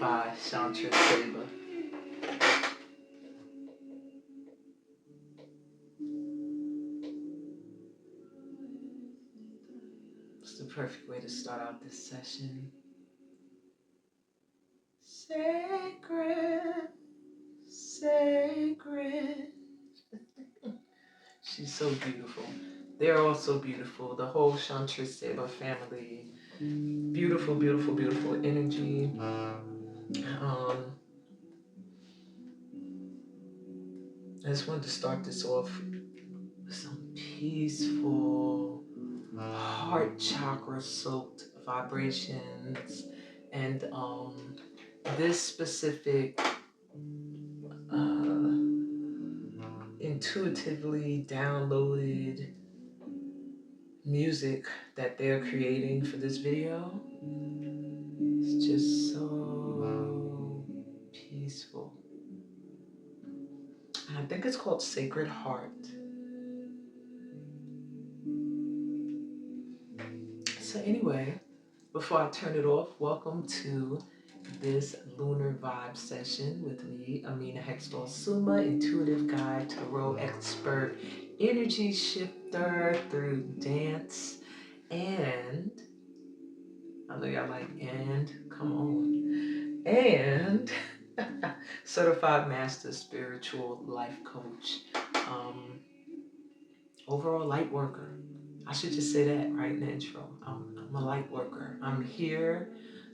by Chantra Seva. It's the perfect way to start out this session. Sacred, sacred. She's so beautiful. They're all so beautiful. The whole Chantra Seva family. Beautiful, beautiful, beautiful energy. I just wanted to start this off with some peaceful, heart chakra soaked vibrations, and this specific intuitively downloaded music that they're creating for this video. It's just so peaceful. And I think it's called Sacred Heart. So anyway, before I turn it off, welcome to this Lunar Vibe session with me, Amina Suma, intuitive guide, tarot expert, energy shifter through dance, and I know y'all like, and come on, and certified master spiritual life coach, overall light worker. I should just say that right in the intro. I'm a light worker. I'm here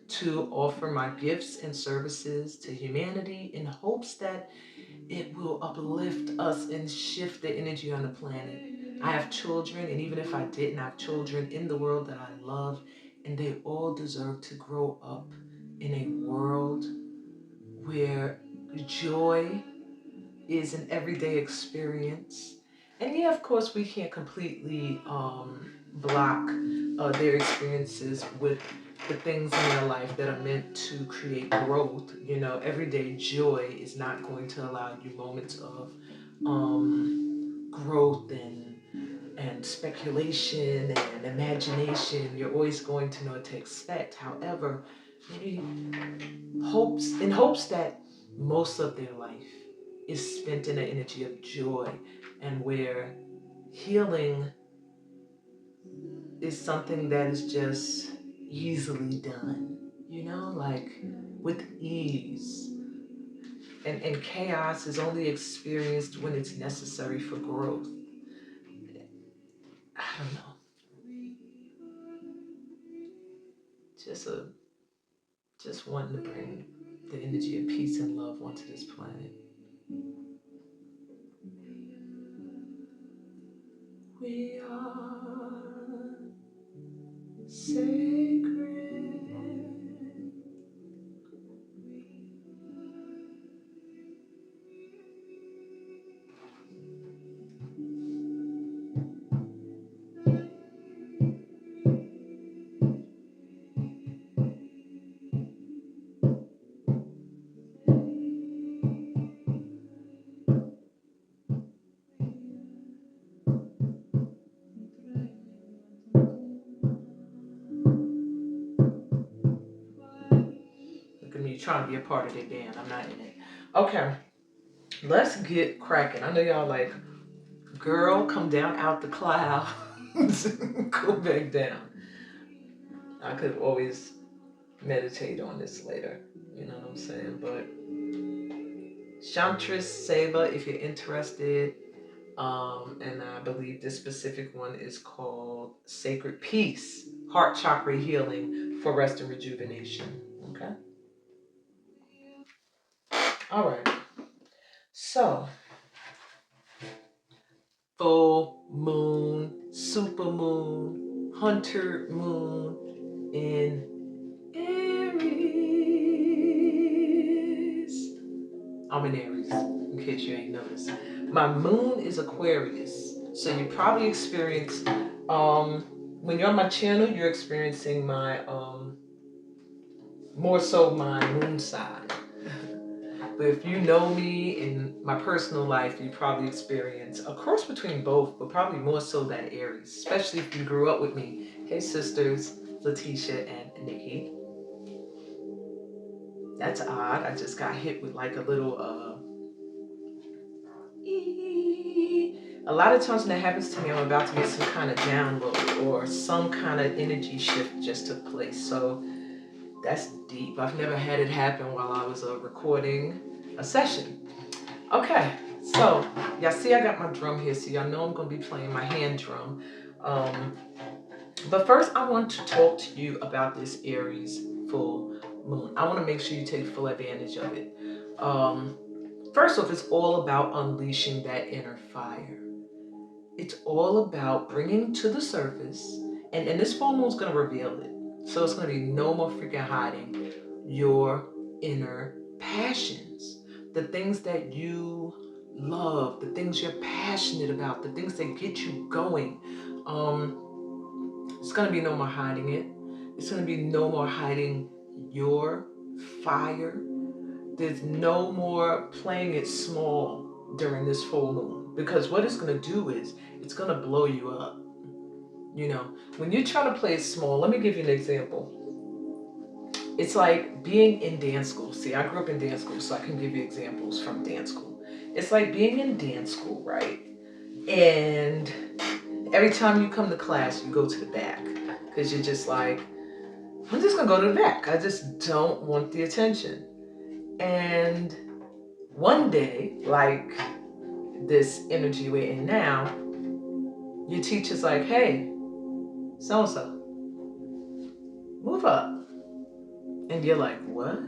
to offer my gifts and services to humanity in hopes that it will uplift us and shift the energy on the planet. I have children, and even if I didn't, I have children in the world that I love, and they all deserve to grow up in a world where joy is an everyday experience. And yeah, of course, we can't completely block their experiences with the things in their life that are meant to create growth. You know, everyday joy is not going to allow you moments of growth and speculation and imagination. You're always going to know what to expect. However, maybe in hopes that most of their life is spent in an energy of joy, and where healing is something that is just easily done, you know, like with ease. And chaos is only experienced when it's necessary for growth. I don't know. Just wanting to bring the energy of peace and love onto this planet. We are sacred. Trying to be a part of their band. I'm not in it. Okay, let's get cracking. I know y'all like, girl, come down out the clouds. Go back down. I could always meditate on this later. You know what I'm saying? But Chantra Seva, if you're interested, and I believe this specific one is called Sacred Peace, Heart Chakra Healing for Rest and Rejuvenation. Okay? All right. So, full moon, supermoon, hunter moon in Aries. I'm in Aries, in case you ain't noticed. My moon is Aquarius. So you probably experience, when you're on my channel, you're experiencing my, more so my moon side. But if you know me in my personal life, you probably experience a cross between both, but probably more so that Aries, especially if you grew up with me. Hey sisters, Letitia and Nikki. That's odd. I just got hit with like a little a lot of times when that happens to me, I'm about to get some kind of download or some kind of energy shift just took place. So that's deep. I've never had it happen while I was recording a session. Okay, so y'all see I got my drum here, so y'all know I'm going to be playing my hand drum. But first, I want to talk to you about this Aries full moon. I want to make sure you take full advantage of it. First off, it's all about unleashing that inner fire. It's all about bringing to the surface, and this full moon's going to reveal it. So it's going to be no more freaking hiding your inner passions, the things that you love, the things you're passionate about, the things that get you going. It's going to be no more hiding it. It's going to be no more hiding your fire. There's no more playing it small during this full moon, because what it's going to do is it's going to blow you up. You know, when you try to play it small, let me give you an example. It's like being in dance school. See, I grew up in dance school, so I can give you examples from dance school. It's like being in dance school, right? And every time you come to class, you go to the back because you're just like, I'm just going to go to the back. I just don't want the attention. And one day, like this energy we're in now, your teacher's like, hey, so-and-so, move up. And you're like, what?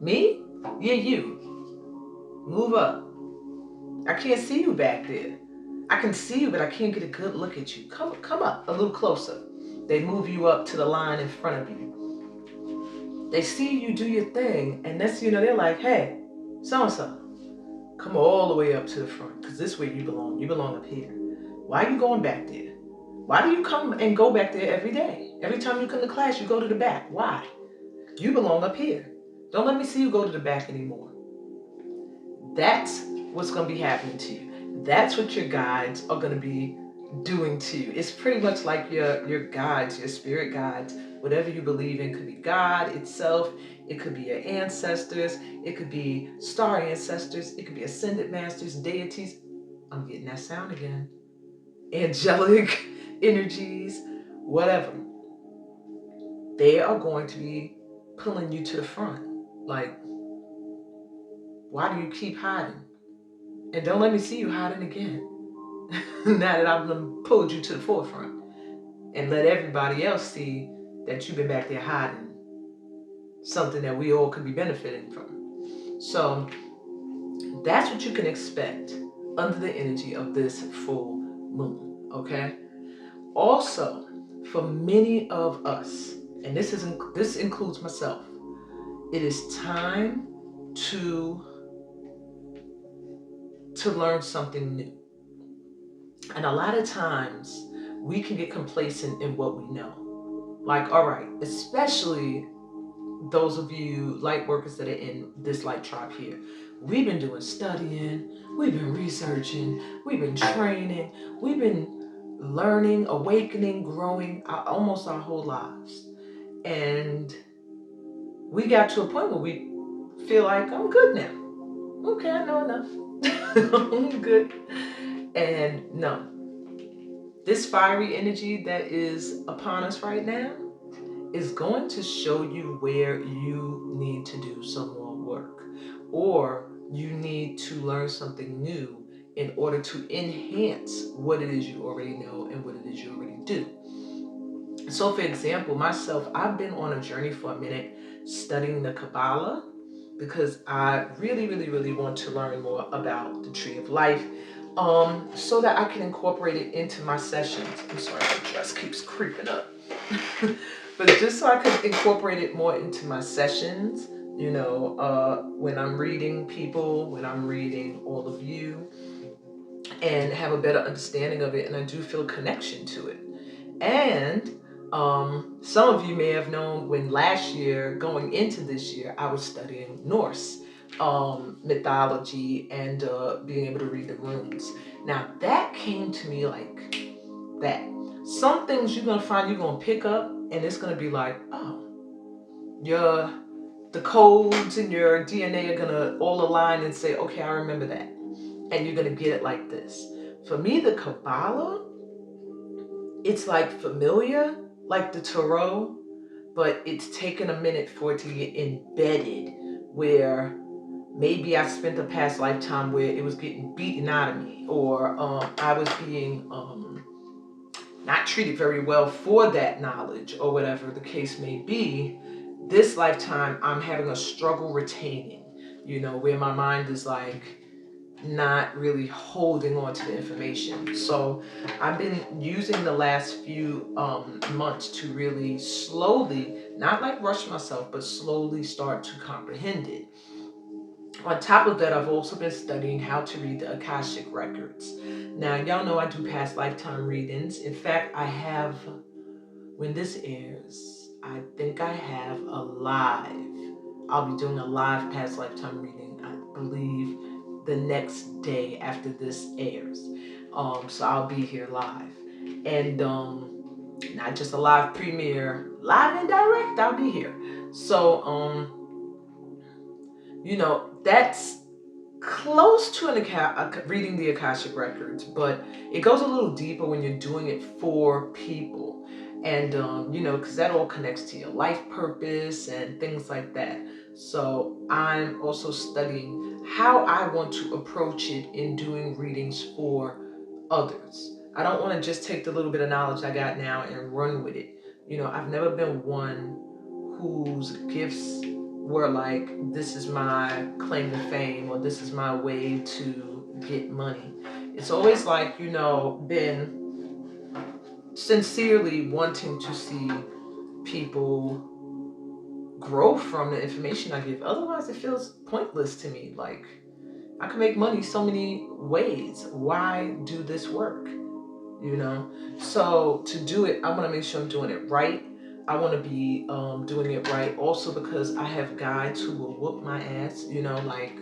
Me? Yeah, you. Move up. I can't see you back there. I can see you, but I can't get a good look at you. Come up a little closer. They move you up to the line in front of you. They see you do your thing, and next you know, they're like, hey, so-and-so, come all the way up to the front, because this is where you belong. You belong up here. Why are you going back there? Why do you come and go back there every day? Every time you come to class, you go to the back. Why? You belong up here. Don't let me see you go to the back anymore. That's what's going to be happening to you. That's what your guides are going to be doing to you. It's pretty much like your guides, your spirit guides, whatever you believe in. Could be God itself. It could be your ancestors. It could be star ancestors. It could be ascended masters, deities. I'm getting that sound again. Angelic energies, whatever. They are going to be pulling you to the front. Like, why do you keep hiding? And don't let me see you hiding again. Now that I've pulled you to the forefront and let everybody else see that you've been back there hiding something that we all could be benefiting from. So that's what you can expect under the energy of this full moon, okay? Also, for many of us, and this includes myself, it is time to learn something new. And a lot of times we can get complacent in what we know. Like, all right, especially those of you light workers that are in this light tribe here. We've been doing studying, we've been researching, we've been training, we've been learning, awakening, growing almost our whole lives. And we got to a point where we feel like, I'm good now. Okay, I know enough. I'm good. And no, this fiery energy that is upon us right now is going to show you where you need to do some more work, or you need to learn something new in order to enhance what it is you already know and what it is you already do. So for example, myself, I've been on a journey for a minute studying the Kabbalah because I really, really, really want to learn more about the Tree of Life, so that I can incorporate it into my sessions. I'm sorry, the dress keeps creeping up. But just so I can incorporate it more into my sessions, you know, when I'm reading people, when I'm reading all of you, and have a better understanding of it, and I do feel a connection to it. And some of you may have known when last year, going into this year, I was studying Norse mythology and being able to read the runes. Now that came to me like that. Some things you're gonna find you're gonna pick up, and it's gonna be like, oh, the codes in your DNA are gonna all align and say, okay, I remember that. And you're gonna get it like this. For me, the Kabbalah, it's like familiar, like the Tarot, but it's taken a minute for it to get embedded where maybe I spent a past lifetime where it was getting beaten out of me, or I was being not treated very well for that knowledge, or whatever the case may be. This lifetime, I'm having a struggle retaining, where my mind is like not really holding on to the information. So I've been using the last few months to really slowly, not like rush myself, but slowly start to comprehend it. On top of that, I've also been studying how to read the Akashic records. Now, y'all know I do past lifetime readings. In fact, I have, when this airs, I think I have I'll be doing a live past lifetime reading, I believe, the next day after this airs. So I'll be here live. And not just a live premiere, live and direct, I'll be here. So, that's close to reading the Akashic records, but it goes a little deeper when you're doing it for people. And, because that all connects to your life purpose and things like that. So I'm also studying how I want to approach it in doing readings for others. I don't want to just take the little bit of knowledge I got now and run with it. I've never been one whose gifts were like, this is my claim to fame, or this is my way to get money. It's always like, been sincerely wanting to see people grow from the information I give. Otherwise, it feels pointless to me. Like, I can make money so many ways. Why do this work? So to do it, I want to make sure I'm doing it right. I want to be doing it right also because I have guides who will whoop my ass. Like,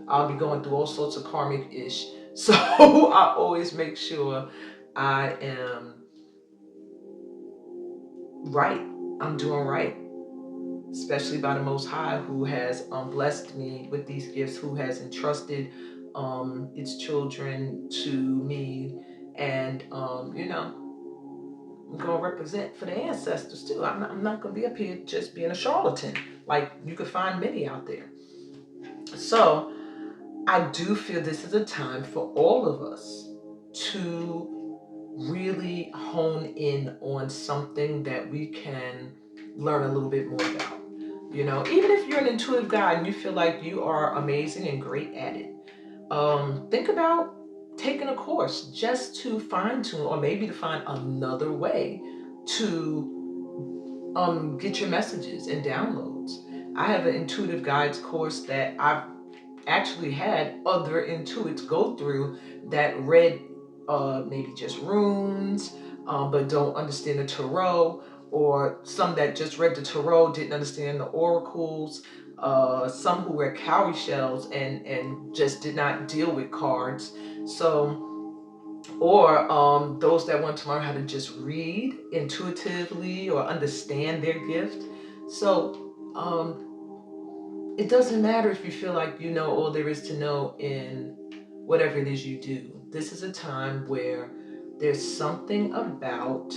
I'll be going through all sorts of karmic ish. So I always make sure I am right. I'm doing right, especially by the Most High, who has blessed me with these gifts, who has entrusted its children to me. And, I'm going to represent for the ancestors too. I'm not going to be up here just being a charlatan. Like, you could find many out there. So I do feel this is a time for all of us to really hone in on something that we can learn a little bit more about. Even if you're an intuitive guy and you feel like you are amazing and great at it, think about taking a course just to fine tune, or maybe to find another way to get your messages and downloads. I have an intuitive guides course that I've actually had other intuits go through that read maybe just runes, but don't understand the tarot, or some that just read the tarot, didn't understand the oracles, some who wear cowrie shells and just did not deal with cards. So, or those that want to learn how to just read intuitively or understand their gift. So it doesn't matter if you feel like you know all there is to know in whatever it is you do. This is a time where there's something about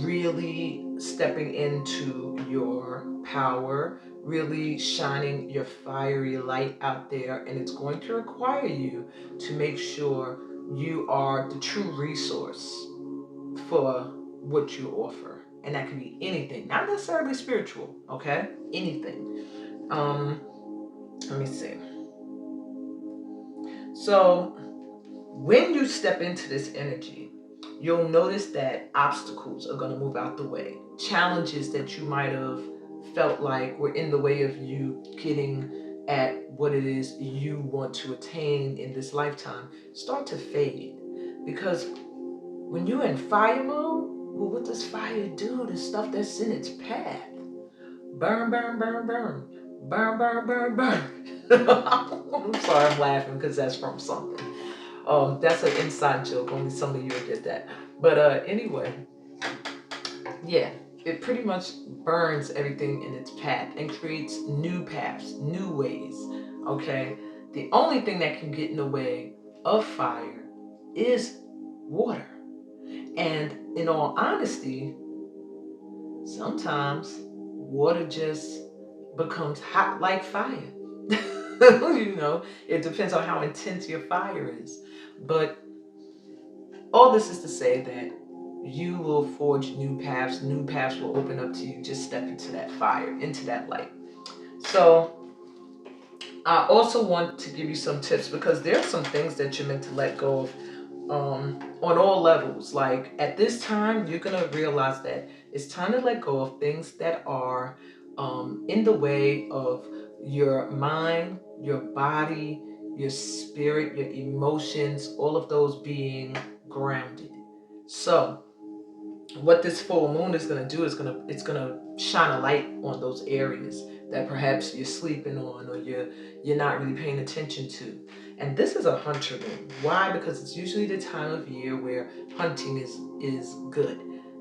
really stepping into your power, really shining your fiery light out there, and it's going to require you to make sure you are the true resource for what you offer. And that can be anything, not necessarily spiritual, okay? Anything. Let me see. So when you step into this energy, you'll notice that obstacles are going to move out the way. Challenges that you might have felt like were in the way of you getting at what it is you want to attain in this lifetime start to fade. Because when you're in fire mode, well, what does fire do to stuff that's in its path? Burn, burn, burn, burn. Burn, burn, burn, burn. I'm sorry, I'm laughing because that's from something. That's an inside joke. Only some of you will get that. But anyway, yeah. it pretty much burns everything in its path and creates new paths, new ways. Okay? The only thing that can get in the way of fire is water. And in all honesty, sometimes water just becomes hot like fire. It depends on how intense your fire is. But all this is to say that you will forge new paths will open up to you. Just step into that fire, into that light. So I also want to give you some tips, because there are some things that you're meant to let go of on all levels. Like at this time, you're gonna realize that it's time to let go of things that are in the way of your mind, your body, your spirit, your emotions, all of those being grounded. So what this full moon is going to do is it's going to shine a light on those areas that perhaps you're sleeping on, or you're not really paying attention to. And this is a hunter moon. Why? Because it's usually the time of year where hunting is good.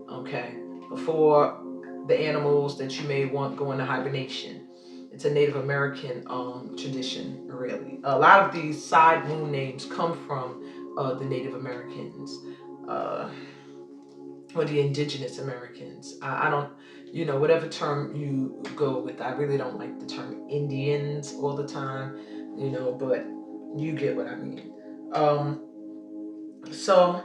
Okay, before the animals that you may want go into hibernation. It's a Native American tradition, really. A lot of these side moon names come from the Native Americans. Or the indigenous Americans. I don't, whatever term you go with. I really don't like the term Indians all the time, but you get what I mean. So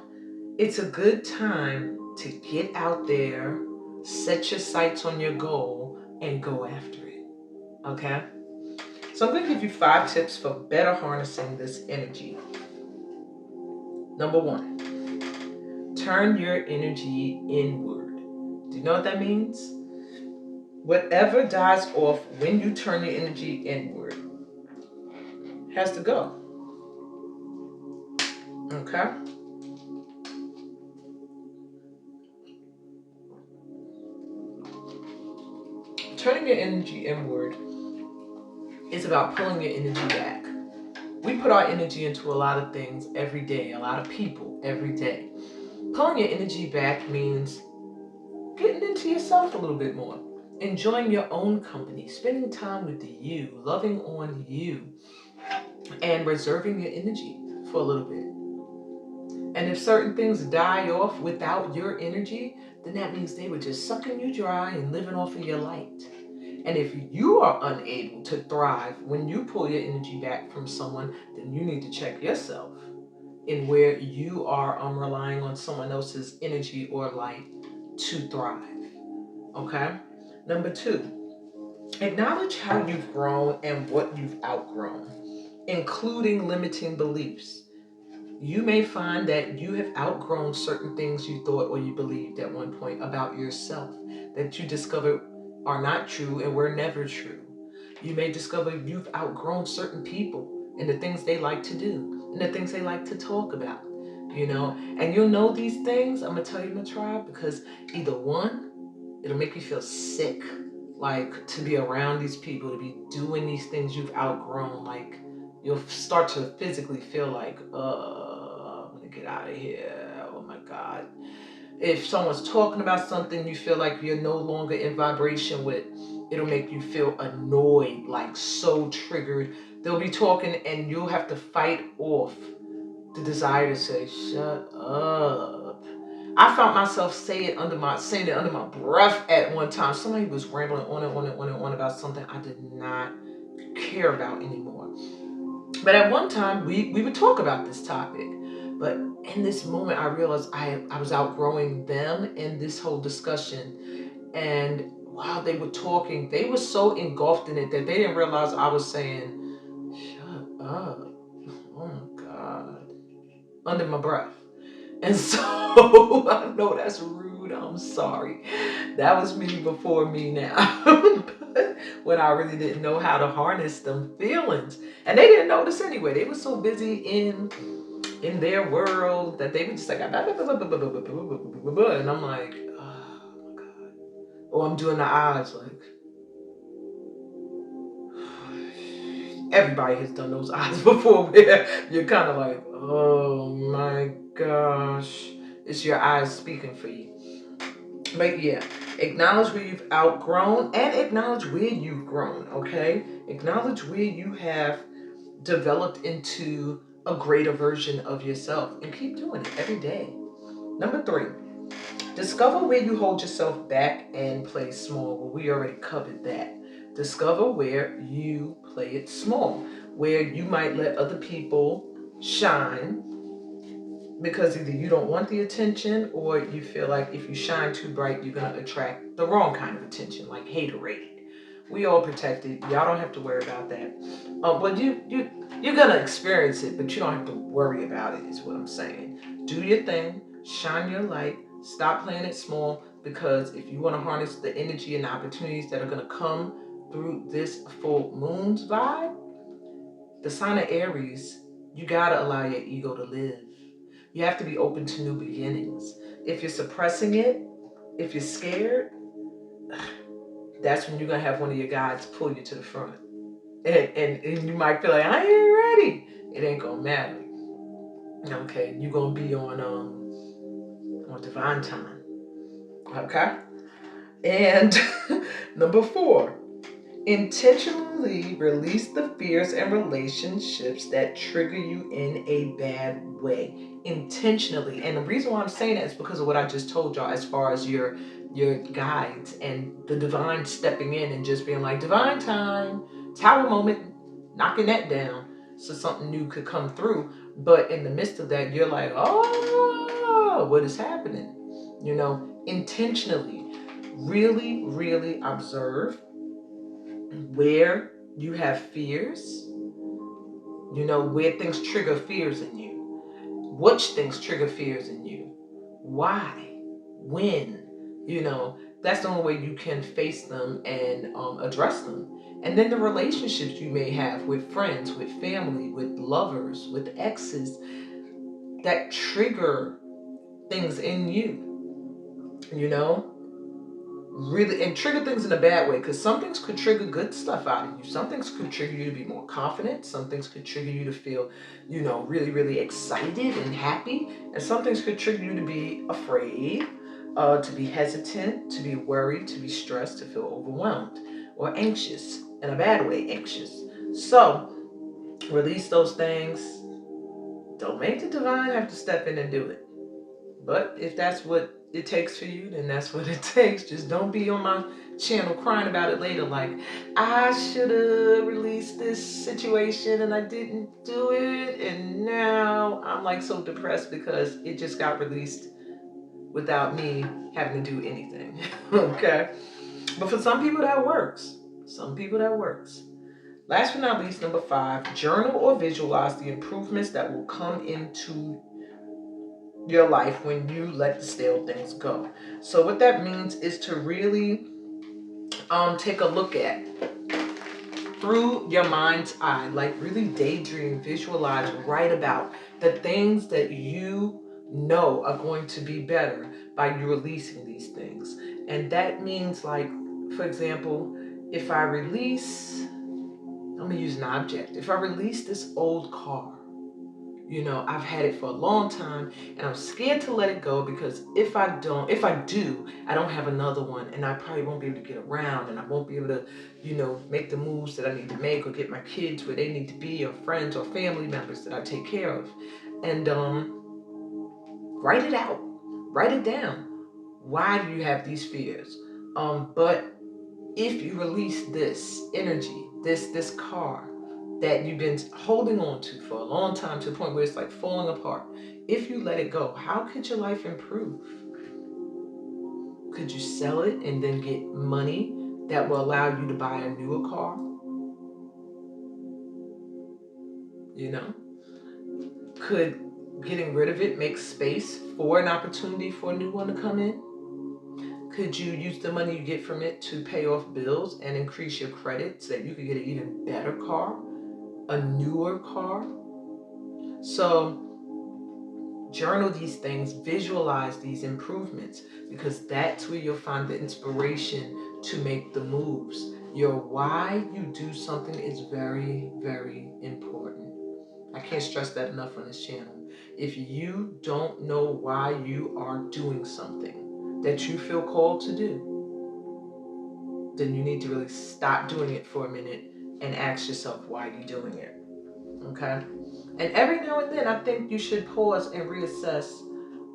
it's a good time to get out there, set your sights on your goal, and go after it. Okay? So I'm going to give you 5 tips for better harnessing this energy. Number 1, turn your energy inward. Do you know what that means? Whatever dies off when you turn your energy inward has to go. Okay? Turning your energy inward is about pulling your energy back. We put our energy into a lot of things every day, a lot of people every day. Pulling your energy back means getting into yourself a little bit more, enjoying your own company, spending time with you, loving on you, and reserving your energy for a little bit. And if certain things die off without your energy, then that means they were just sucking you dry and living off of your light. And if you are unable to thrive when you pull your energy back from someone, then you need to check yourself in where you are relying on someone else's energy or light to thrive. Okay? Number 2, acknowledge how you've grown and what you've outgrown, including limiting beliefs. You may find that you have outgrown certain things you thought or you believed at one point about yourself that you discovered are not true and were never true. You may discover you've outgrown certain people and the things they like to do and the things they like to talk about, and you'll know these things, I'm going to tell you, my tribe, because either one, it'll make you feel sick, like to be around these people, to be doing these things you've outgrown, like you'll start to physically feel like, I'm gonna get out of here. Oh my God. If someone's talking about something you feel like you're no longer in vibration with, it'll make you feel annoyed, like so triggered. They'll be talking and you'll have to fight off the desire to say, shut up. I found myself saying it under my breath at one time. Somebody was rambling on and on and on and on about something I did not care about anymore. But at one time, we would talk about this topic. But in this moment, I realized I was outgrowing them in this whole discussion. And while they were talking, they were so engulfed in it that they didn't realize I was saying, shut up. Oh my God. Under my breath. And so I know that's rude. I'm sorry. That was me before me now. But when I really didn't know how to harness them feelings. And they didn't notice anyway. They were so busy in their world that they were just like, and I'm like, oh my God. Or I'm doing the eyes like, everybody has done those eyes before where you're kind of like, oh my gosh. It's your eyes speaking for you. But yeah, Acknowledge where you've outgrown and acknowledge where you've grown, okay? Acknowledge where you have developed into a greater version of yourself and keep doing it every day. Number 3, discover where you hold yourself back and play small. Well, we already covered that. Discover where you play it small, where you might let other people shine because either you don't want the attention or you feel like if you shine too bright, you're going to attract the wrong kind of attention, like haterade. We all protected. Y'all don't have to worry about that. But you're going to experience it, but you don't have to worry about it, is what I'm saying. Do your thing, shine your light, stop playing it small, because if you want to harness the energy and opportunities that are going to come through this full moon's vibe, the sign of Aries, you got to allow your ego to live. You have to be open to new beginnings. If you're suppressing it, if you're scared, that's when you're going to have one of your guides pull you to the front. And you might feel like, I ain't ready. It ain't going to matter. Okay, you're going to be on divine time. Okay? And number 4, intentionally release the fears and relationships that trigger you in a bad way. Intentionally. And the reason why I'm saying that is because of what I just told y'all as far as your guides and the divine stepping in and just being like, divine time, tower moment, knocking that down so something new could come through. But in the midst of that, you're like, oh, what is happening? You know, intentionally, really, really observe where you have fears, you know, where things trigger fears in you, which things trigger fears in you, why, when, you know, that's the only way you can face them and address them. And then the relationships you may have with friends, with family, with lovers, with exes that trigger things in you, you know, really, and trigger things in a bad way, because some things could trigger good stuff out of you. Some things could trigger you to be more confident. Some things could trigger you to feel, you know, really, really excited and happy. And some things could trigger you to be afraid, to be hesitant, to be worried, to be stressed, to feel overwhelmed or anxious in a bad way, anxious. So release those things. Don't make the divine have to step in and do it. But if that's what it takes for you, then that's what it takes. Just don't be on my channel crying about it later like, I should have released this situation and I didn't do it. And now I'm like so depressed because it just got released without me having to do anything. Okay? But for some people that works. Some people that works. Last but not least, number 5, journal or visualize the improvements that will come into your life when you let the stale things go. So what that means is to really take a look at through your mind's eye, like really daydream, visualize, write about the things that you know are going to be better by you releasing these things. And that means, like, for example, if I release, I'm gonna use an object. If I release this old car, you know, I've had it for a long time and I'm scared to let it go, because if I do, I don't have another one and I probably won't be able to get around and I won't be able to, you know, make the moves that I need to make or get my kids where they need to be, or friends or family members that I take care of. And write it out, write it down. Why do you have these fears? But if you release this energy, this car that you've been holding on to for a long time, to the point where it's like falling apart, if you let it go, how could your life improve? Could you sell it and then get money that will allow you to buy a newer car? You know, could getting rid of it make space for an opportunity for a new one to come in? Could you use the money you get from it to pay off bills and increase your credit so that you could get an even better car, a newer car? So journal these things, visualize these improvements, because that's where you'll find the inspiration to make the moves. Your why you do something is very, very important. I can't stress that enough on this channel. If you don't know why you are doing something that you feel called to do, then you need to really stop doing it for a minute and ask yourself why you're doing it. Okay? And every now and then, I think you should pause and reassess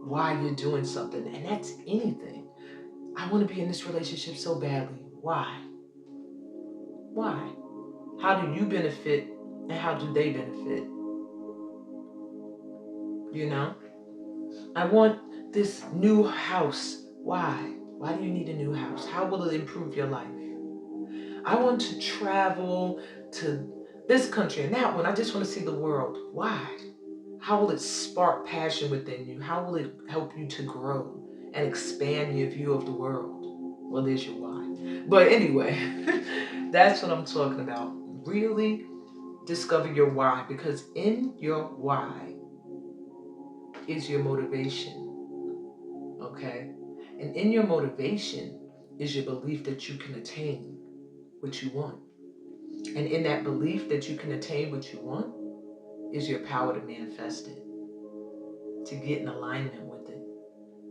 why you're doing something. And that's anything. I want to be in this relationship so badly. Why? Why? How do you benefit and how do they benefit? You know? I want this new house. Why? Why do you need a new house? How will it improve your life? I want to travel to this country and that one. I just want to see the world. Why? How will it spark passion within you? How will it help you to grow and expand your view of the world? Well, there's your why. But anyway, that's what I'm talking about. Really discover your why, because in your why is your motivation, okay? And in your motivation is your belief that you can attain what you want. And in that belief that you can attain what you want is your power to manifest it, to get in alignment with it,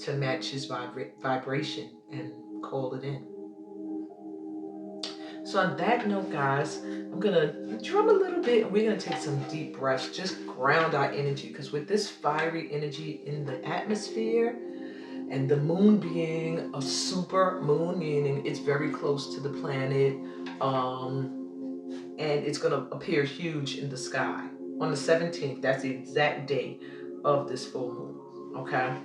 to match his vibration and call it in. So on that note, guys, I'm going to drum a little bit and we're going to take some deep breaths, just ground our energy, because with this fiery energy in the atmosphere and the moon being a super moon, meaning it's very close to the planet, and it's going to appear huge in the sky on the 17th. That's the exact date of this full moon. Okay.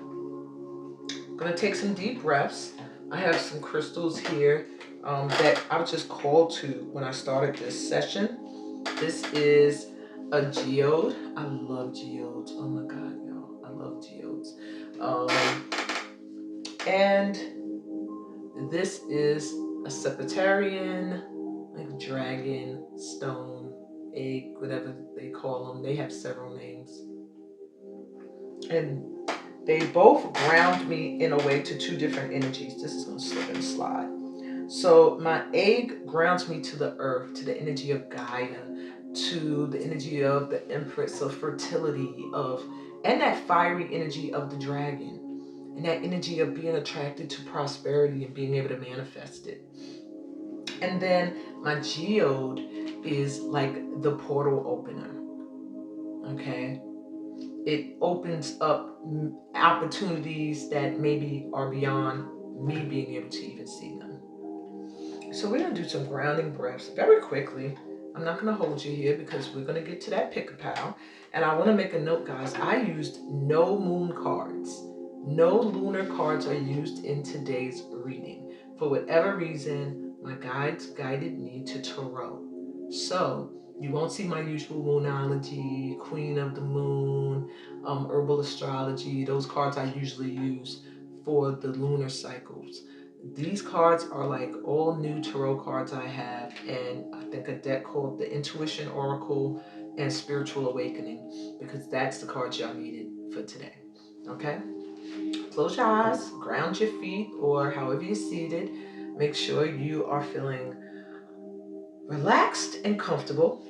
I'm going to take some deep breaths. I have some crystals here that I was just called to when I started this session. This is a geode. I love geodes. Oh my God, y'all. I love geodes. And this is a Sepultarian, like dragon, stone, egg, whatever they call them. They have several names. And they both ground me in a way to two different energies. This is going to slip and slide. So my egg grounds me to the earth, to the energy of Gaia, to the energy of the Empress, of fertility, and that fiery energy of the dragon, and that energy of being attracted to prosperity and being able to manifest it. And then my geode is like the portal opener. Okay? It opens up opportunities that maybe are beyond me being able to even see them. So we're going to do some grounding breaths very quickly. I'm not going to hold you here because we're going to get to that pick-a-pow. And I want to make a note, guys. I used no moon cards. No lunar cards are used in today's reading. For whatever reason, my guides guided me to tarot. So you won't see my usual moonology, queen of the moon, herbal astrology. Those cards I usually use for the lunar cycles. These cards are like all new tarot cards I have, and I think a deck called the Intuition Oracle and Spiritual Awakening, because that's the cards y'all needed for today. Okay? Close your eyes, ground your feet, or however you're seated. Make sure you are feeling relaxed and comfortable.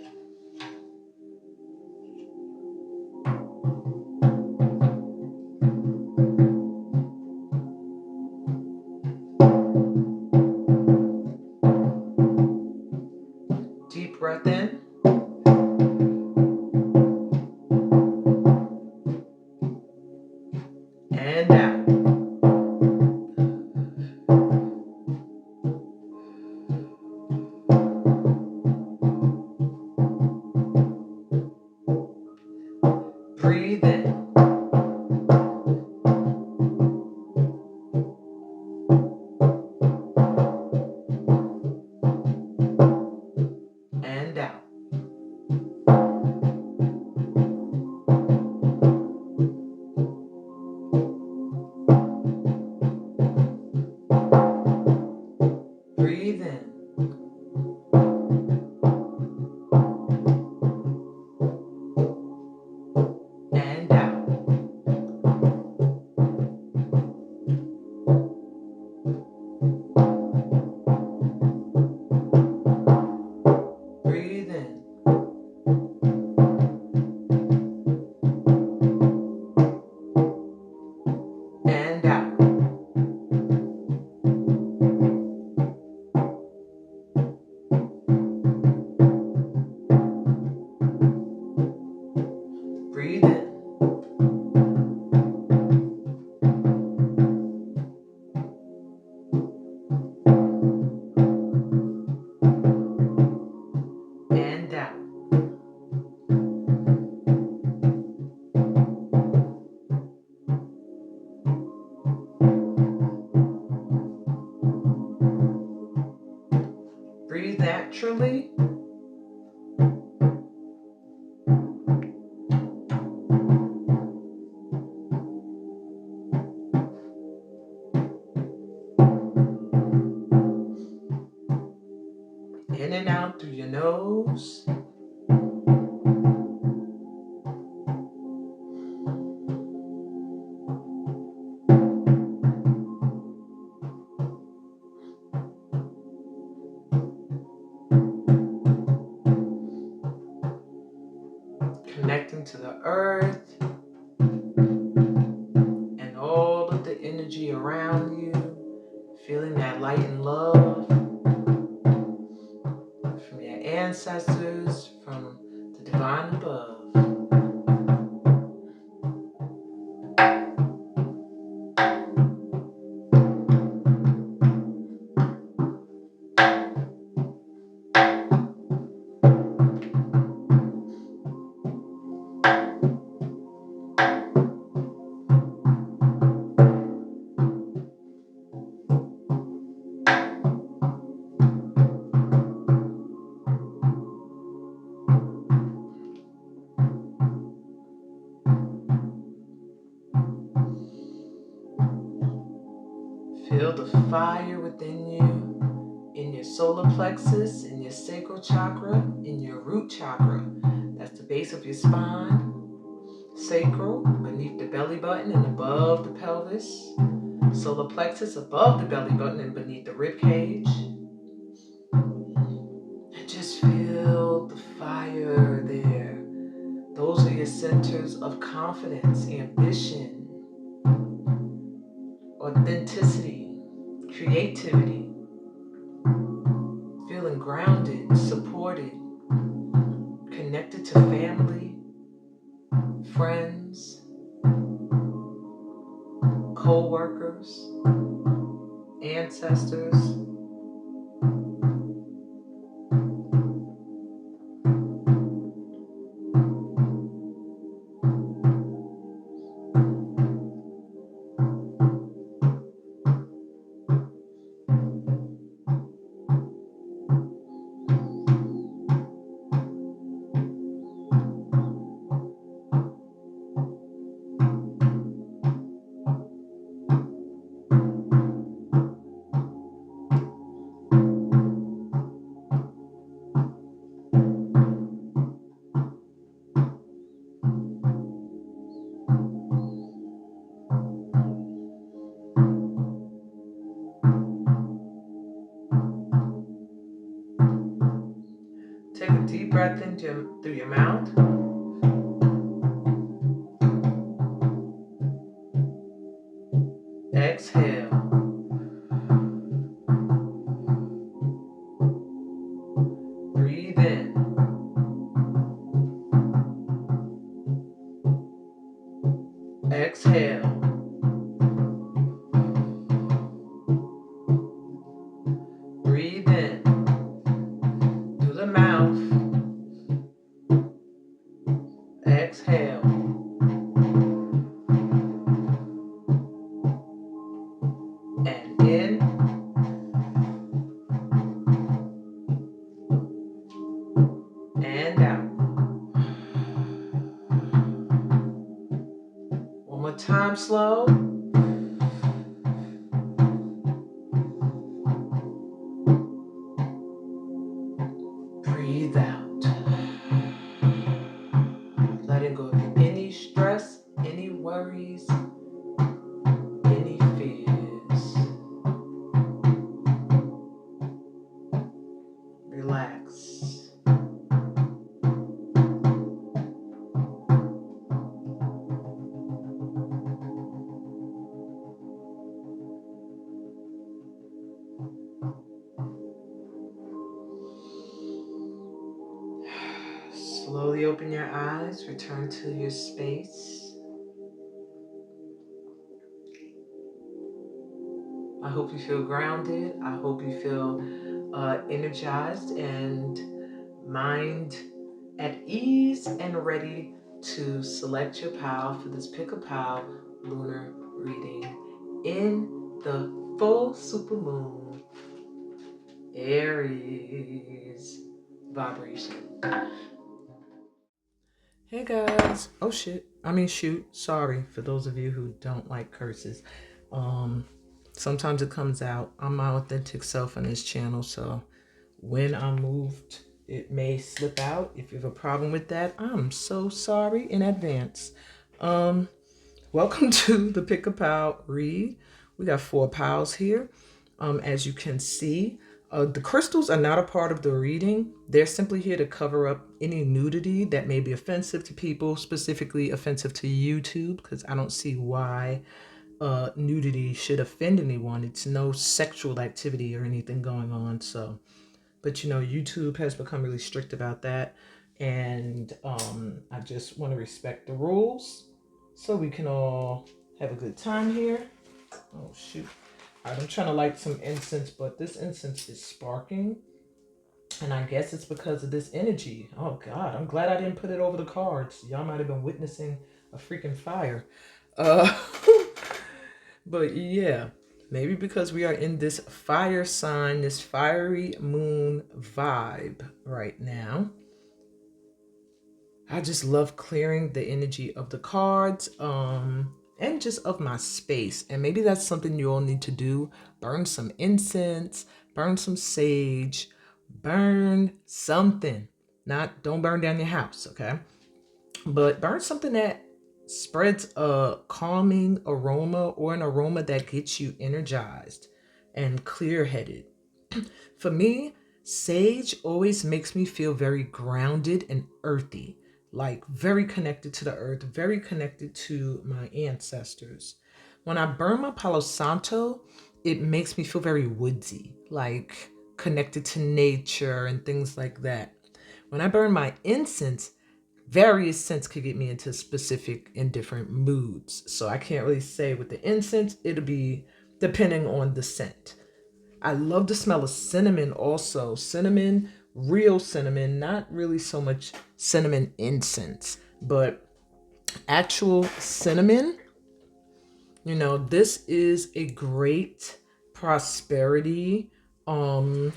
Deep breath in. And out. Breathe in. And out. Breathe in. And out. Breathe in. And out. naturally. In and out through your nose. Connecting to the earth and all of the energy around you. Feeling that light and love from your ancestors, from the divine above. Feel the fire within you, in your solar plexus, in your sacral chakra, in your root chakra. That's the base of your spine, sacral, beneath the belly button and above the pelvis. Solar plexus above the belly button and beneath the rib cage. And just feel the fire there. Those are your centers of confidence, ambition, authenticity, creativity. Feeling grounded, supported, connected to family, friends, co-workers, ancestors. Take a deep breath in through your mouth. Exhale. Breathe in. Exhale. Breathe in through the mouth. Exhale. And in. And out. One more time, slow. Breathe out. Letting go of any stress, any worries, any fears. Relax. Slowly open your eyes, return to your space. I hope you feel grounded. I hope you feel energized and mind at ease and ready to select your pile for this Pick a Pile lunar reading in the full supermoon. Aries vibration. Hey guys. Oh shit. I mean shoot. Sorry for those of you who don't like curses. Sometimes it comes out. I'm my authentic self on this channel, so when I'm moved, it may slip out. If you have a problem with that, I'm so sorry in advance. Welcome to the Pick a Pal read. We got 4 pals here. As you can see, the crystals are not a part of the reading. They're simply here to cover up any nudity that may be offensive to people, specifically offensive to YouTube, because I don't see why nudity should offend anyone. It's no sexual activity or anything going on. So, but you know, YouTube has become really strict about that. And I just want to respect the rules so we can all have a good time here. Oh, shoot. All right, I'm trying to light some incense, but this incense is sparking. And I guess it's because of this energy. Oh, God. I'm glad I didn't put it over the cards. Y'all might have been witnessing a freaking fire. But yeah, maybe because we are in this fire sign, this fiery moon vibe right now. I just love clearing the energy of the cards and just of my space. And maybe that's something you all need to do. Burn some incense, burn some sage, burn something. Don't burn down your house, okay? But burn something that spreads a calming aroma or an aroma that gets you energized and clear-headed. For me, sage always makes me feel very grounded and earthy, like very connected to the earth, very connected to my ancestors. When I burn my Palo Santo, it makes me feel very woodsy, like connected to nature and things like that. When I burn my incense, various scents could get me into specific and different moods. So I can't really say with the incense, it'll be depending on the scent. I love the smell of cinnamon also. Cinnamon, real cinnamon, not really so much cinnamon incense, but actual cinnamon. You know, this is a great prosperity, I don't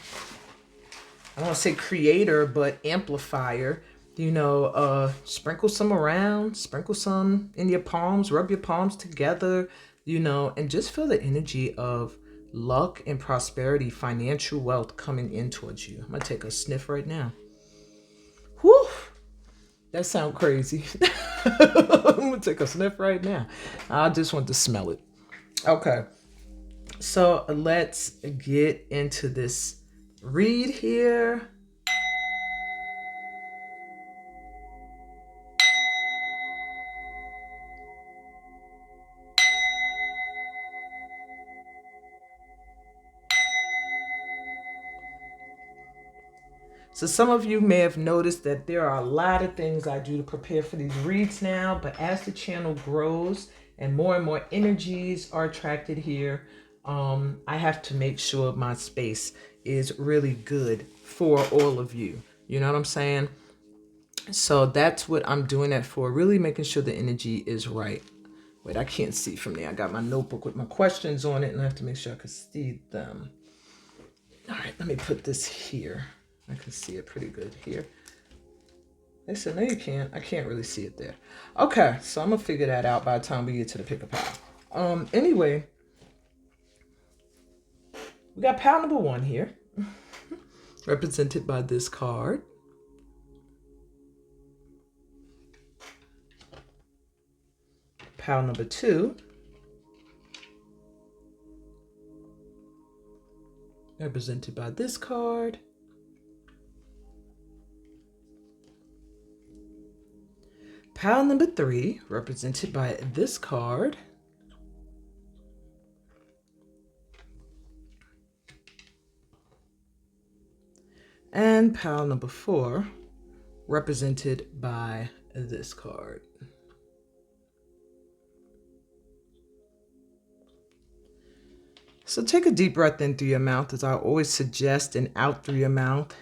want to say creator, but amplifier. You know, sprinkle some around, sprinkle some in your palms, rub your palms together, you know, and just feel the energy of luck and prosperity, financial wealth coming in towards you. I'm gonna take a sniff right now. Whew, that sounds crazy. I'm gonna take a sniff right now. I just want to smell it. Okay, so let's get into this read here. So some of you may have noticed that there are a lot of things I do to prepare for these reads now, but as the channel grows and more energies are attracted here, I have to make sure my space is really good for all of you. You know what I'm saying? So that's what I'm doing that for, really making sure the energy is right. Wait, I can't see from there. I got my notebook with my questions on it and I have to make sure I can see them. All right, let me put this here. I can see it pretty good here. They said, no, you can't. I can't really see it there. Okay, so I'm going to figure that out by the time we get to the pick a pal. Anyway, we got pal number 1 here, represented by this card. Pal number 2, represented by this card. Pal number 3, represented by this card. And pal number 4, represented by this card. So take a deep breath in through your mouth, as I always suggest, and out through your mouth.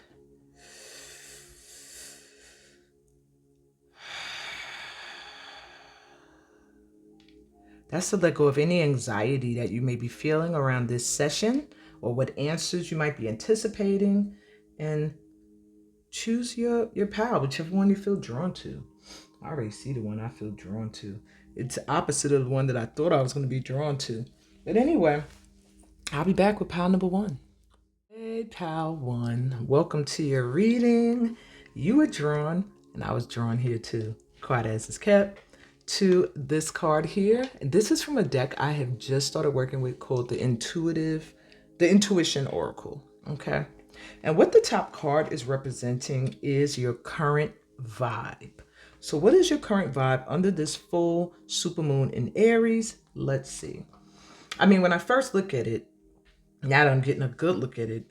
That's to let go of any anxiety that you may be feeling around this session or what answers you might be anticipating, and choose your pal, whichever one you feel drawn to. I already see the one I feel drawn to. It's opposite of the one that I thought I was going to be drawn to. But anyway, I'll be back with pal number 1. Hey, pal 1. Welcome to your reading. You were drawn, and I was drawn here too. Quiet as is kept. To this card here. And this is from a deck I have just started working with called the Intuition Oracle. Okay. And what the top card is representing is your current vibe. So what is your current vibe under this full supermoon in Aries? Let's see. I mean, when I first look at it, now that I'm getting a good look at it,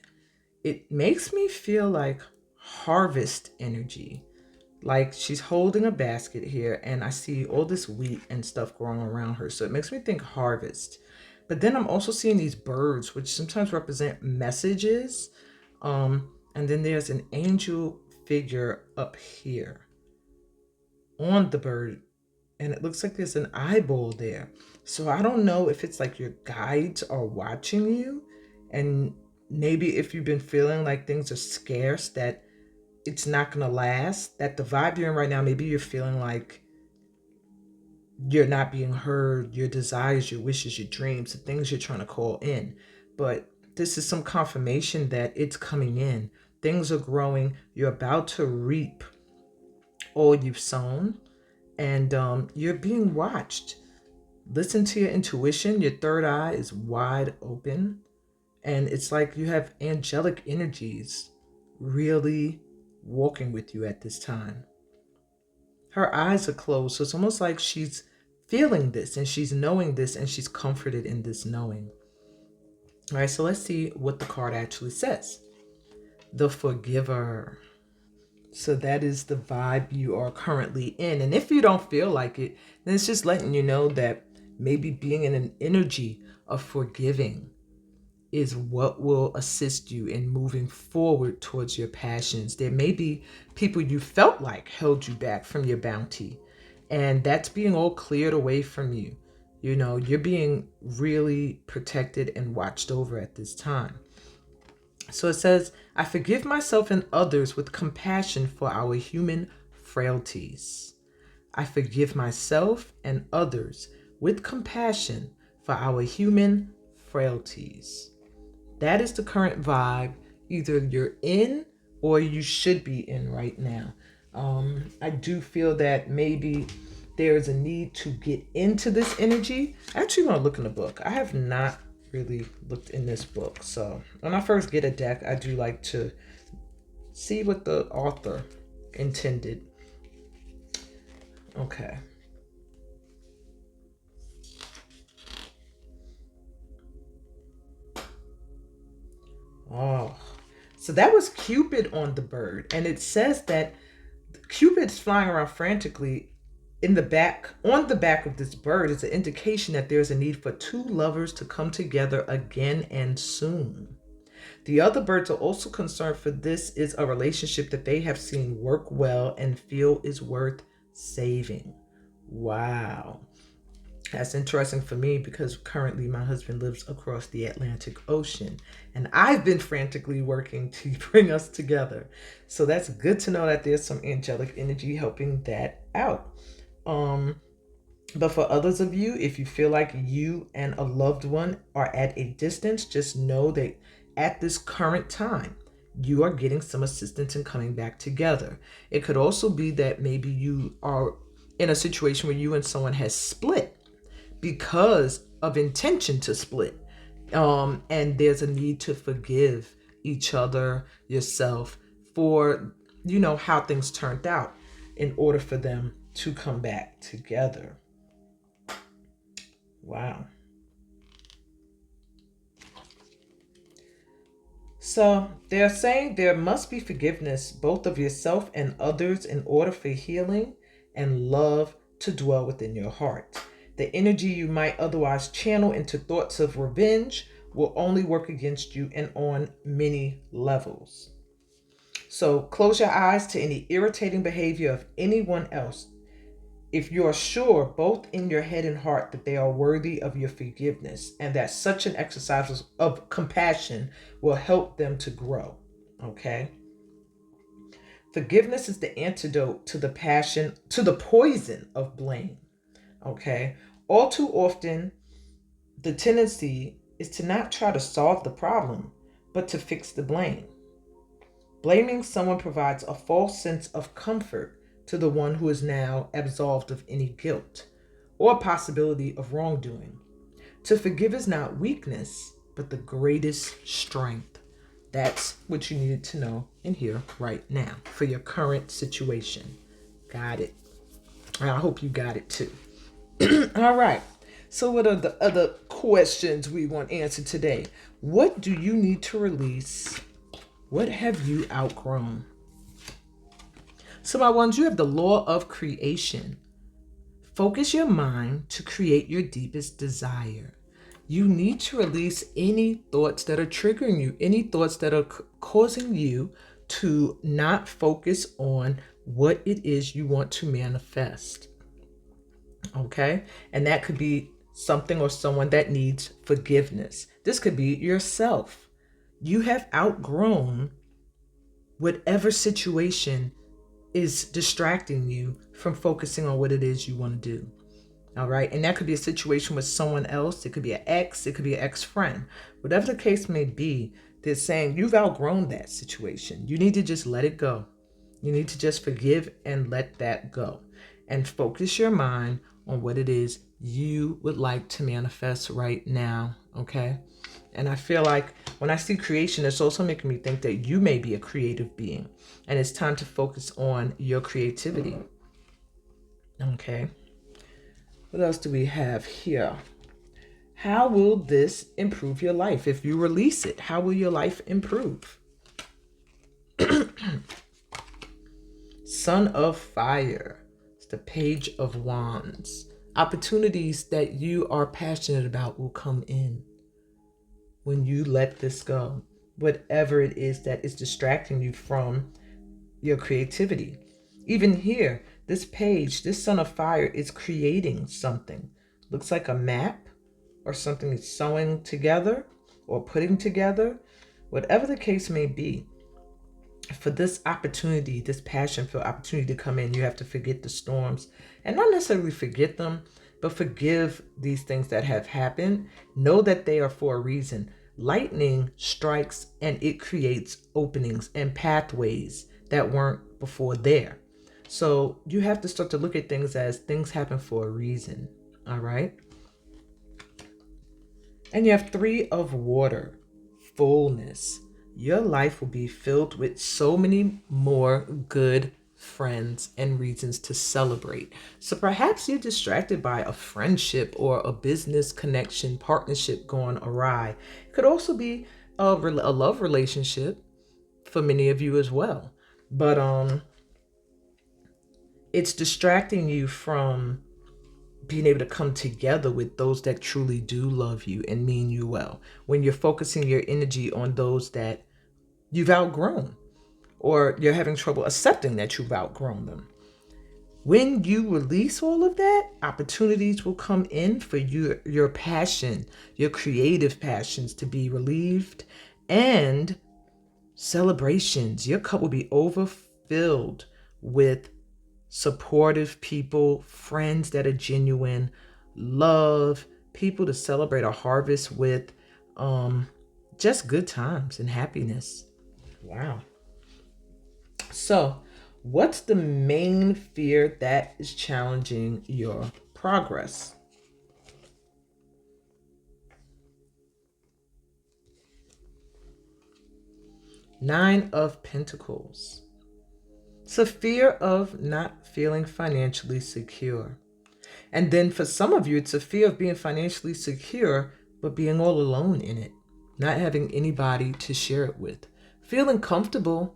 it makes me feel like harvest energy. Like she's holding a basket here and I see all this wheat and stuff growing around her. So it makes me think harvest. But then I'm also seeing these birds, which sometimes represent messages. And then there's an angel figure up here on the bird. And it looks like there's an eyeball there. So I don't know if it's like your guides are watching you. And maybe if you've been feeling like things are scarce, that it's not going to last, that the vibe you're in right now, maybe you're feeling like you're not being heard, your desires, your wishes, your dreams, the things you're trying to call in. But this is some confirmation that it's coming in. Things are growing. You're about to reap all you've sown, and you're being watched. Listen to your intuition. Your third eye is wide open, and it's like you have angelic energies really walking with you at this time. Her eyes are closed, so it's almost like she's feeling this and she's knowing this and she's comforted in this knowing. All right, so let's see what the card actually says. The Forgiver. So that is the vibe you are currently in. And if you don't feel like it, then it's just letting you know that maybe being in an energy of forgiving is what will assist you in moving forward towards your passions. There may be people you felt like held you back from your bounty, and that's being all cleared away from you. You know, you're being really protected and watched over at this time. So it says, I forgive myself and others with compassion for our human frailties. I forgive myself and others with compassion for our human frailties. That is the current vibe either you're in or you should be in right now. I do feel that maybe there's a need to get into this energy. I actually want to look in the book. I have not really looked in this book. So when I first get a deck, I do like to see what the author intended. Okay. Oh, so that was Cupid on the bird. And it says that Cupid's flying around frantically on the back of this bird is an indication that there's a need for two lovers to come together again and soon. The other birds are also concerned for this is a relationship that they have seen work well and feel is worth saving. Wow. That's interesting for me because currently my husband lives across the Atlantic Ocean and I've been frantically working to bring us together. So that's good to know that there's some angelic energy helping that out. But for others of you, if you feel like you and a loved one are at a distance, just know that at this current time, you are getting some assistance in coming back together. It could also be that maybe you are in a situation where you and someone has split because of intention to split. And there's a need to forgive each other, yourself, for, how things turned out in order for them to come back together. Wow. So they're saying there must be forgiveness both of yourself and others in order for healing and love to dwell within your heart. The energy you might otherwise channel into thoughts of revenge will only work against you and on many levels. So close your eyes to any irritating behavior of anyone else. if you are sure, both in your head and heart, that they are worthy of your forgiveness, and that such an exercise of compassion will help them to grow. Okay? Forgiveness is the antidote to the poison of blame. Okay? All too often, the tendency is to not try to solve the problem, but to fix the blame. Blaming someone provides a false sense of comfort to the one who is now absolved of any guilt or possibility of wrongdoing. To forgive is not weakness, but the greatest strength. That's what you needed to know and hear right now for your current situation. Got it? I hope you got it too. All right. So what are the other questions we want answered today? What do you need to release? What have you outgrown? So my ones, you have the law of creation. Focus your mind to create your deepest desire. You need to release any thoughts that are triggering you, any thoughts that are causing you to not focus on what it is you want to manifest. Okay? And that could be something or someone that needs forgiveness. This could be yourself. You have outgrown whatever situation is distracting you from focusing on what it is you want to do. All right. And that could be a situation with someone else. It could be an ex. It could be an ex-friend. Whatever the case may be, they're saying you've outgrown that situation. You need to just let it go. You need to just forgive and let that go. And focus your mind on what it is you would like to manifest right now. Okay. And I feel like when I see creation, it's also making me think that you may be a creative being. And it's time to focus on your creativity. Okay. What else do we have here? How will this improve your life? If you release it, how will your life improve? Son of Fire. It's the Page of Wands. Opportunities that you are passionate about will come in when you let this go. Whatever it is that is distracting you from your creativity. Even here, this page, this Son of Fire is creating something. Looks like a map or something it's sewing together or putting together. Whatever the case may be, for this opportunity, this passion for opportunity to come in, you have to forget the storms. And not necessarily forget them, but forgive these things that have happened. Know that they are for a reason. Lightning strikes and it creates openings and pathways that weren't before there. So you have to start to look at things as things happen for a reason. All right. And you have 3 of Water, fullness. Your life will be filled with so many more good friends and reasons to celebrate. So perhaps you're distracted by a friendship or a business connection, partnership going awry. It could also be a love relationship for many of you as well. But it's distracting you from being able to come together with those that truly do love you and mean you well. When you're focusing your energy on those that you've outgrown, or you're having trouble accepting that you've outgrown them. When you release all of that, opportunities will come in for your passion, your creative passions to be relieved, and celebrations. Your cup will be overfilled with supportive people, friends that are genuine, love, people to celebrate a harvest with, just good times and happiness. Wow. So, what's the main fear that is challenging your progress? Nine of Pentacles. It's a fear of not feeling financially secure. And then for some of you, it's a fear of being financially secure, but being all alone in it, not having anybody to share it with, feeling comfortable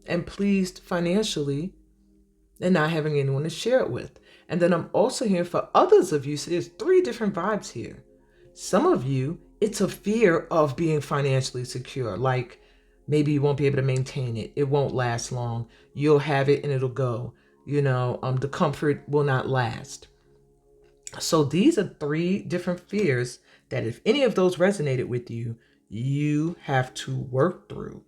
and pleased financially and not having anyone to share it with. And then I'm also hearing for others of you, so there's 3 different vibes here. Some of you, it's a fear of being financially secure, like maybe you won't be able to maintain it. It won't last long. You'll have it and it'll go. The comfort will not last. So these are 3 different fears that if any of those resonated with you, you have to work through.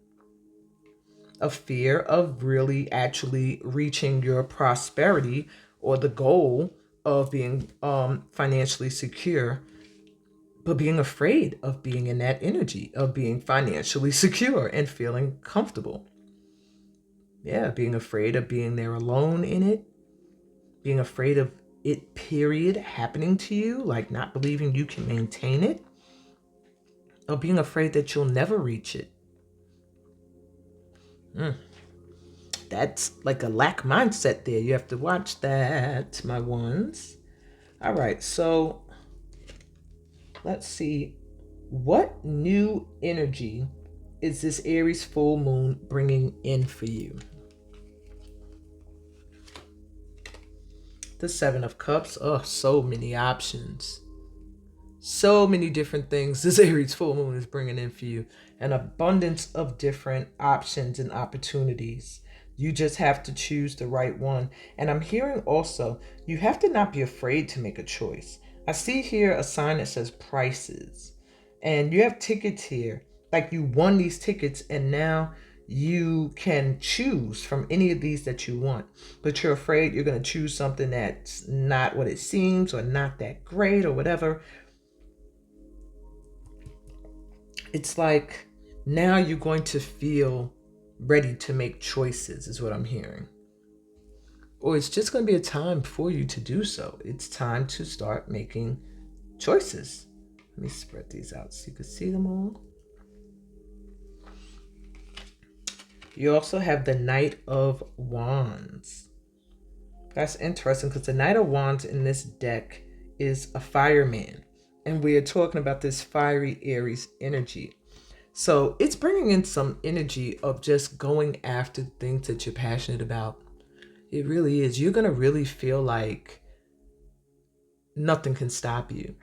A fear of really actually reaching your prosperity or the goal of being financially secure, but being afraid of being in that energy of being financially secure and feeling comfortable. Yeah, being afraid of being there alone in it, being afraid of it, period, happening to you, like not believing you can maintain it, or being afraid that you'll never reach it. That's like a lack mindset there. You have to watch that, my ones. All right, so let's see. What new energy is this Aries full moon bringing in for you? The 7 of Cups. Oh, so many options. So many different things this Aries full moon is bringing in for you. An abundance of different options and opportunities. You just have to choose the right one. And I'm hearing also, you have to not be afraid to make a choice. I see here a sign that says prices. And you have tickets here. Like you won these tickets and now you can choose from any of these that you want, but you're afraid you're going to choose something that's not what it seems or not that great or whatever. It's like now you're going to feel ready to make choices is what I'm hearing. Or it's just going to be a time for you to do so. It's time to start making choices. Let me spread these out so you can see them all. You also have the Knight of Wands. That's interesting because the Knight of Wands in this deck is a fireman. And we are talking about this fiery Aries energy. So it's bringing in some energy of just going after things that you're passionate about. It really is. You're going to really feel like nothing can stop you.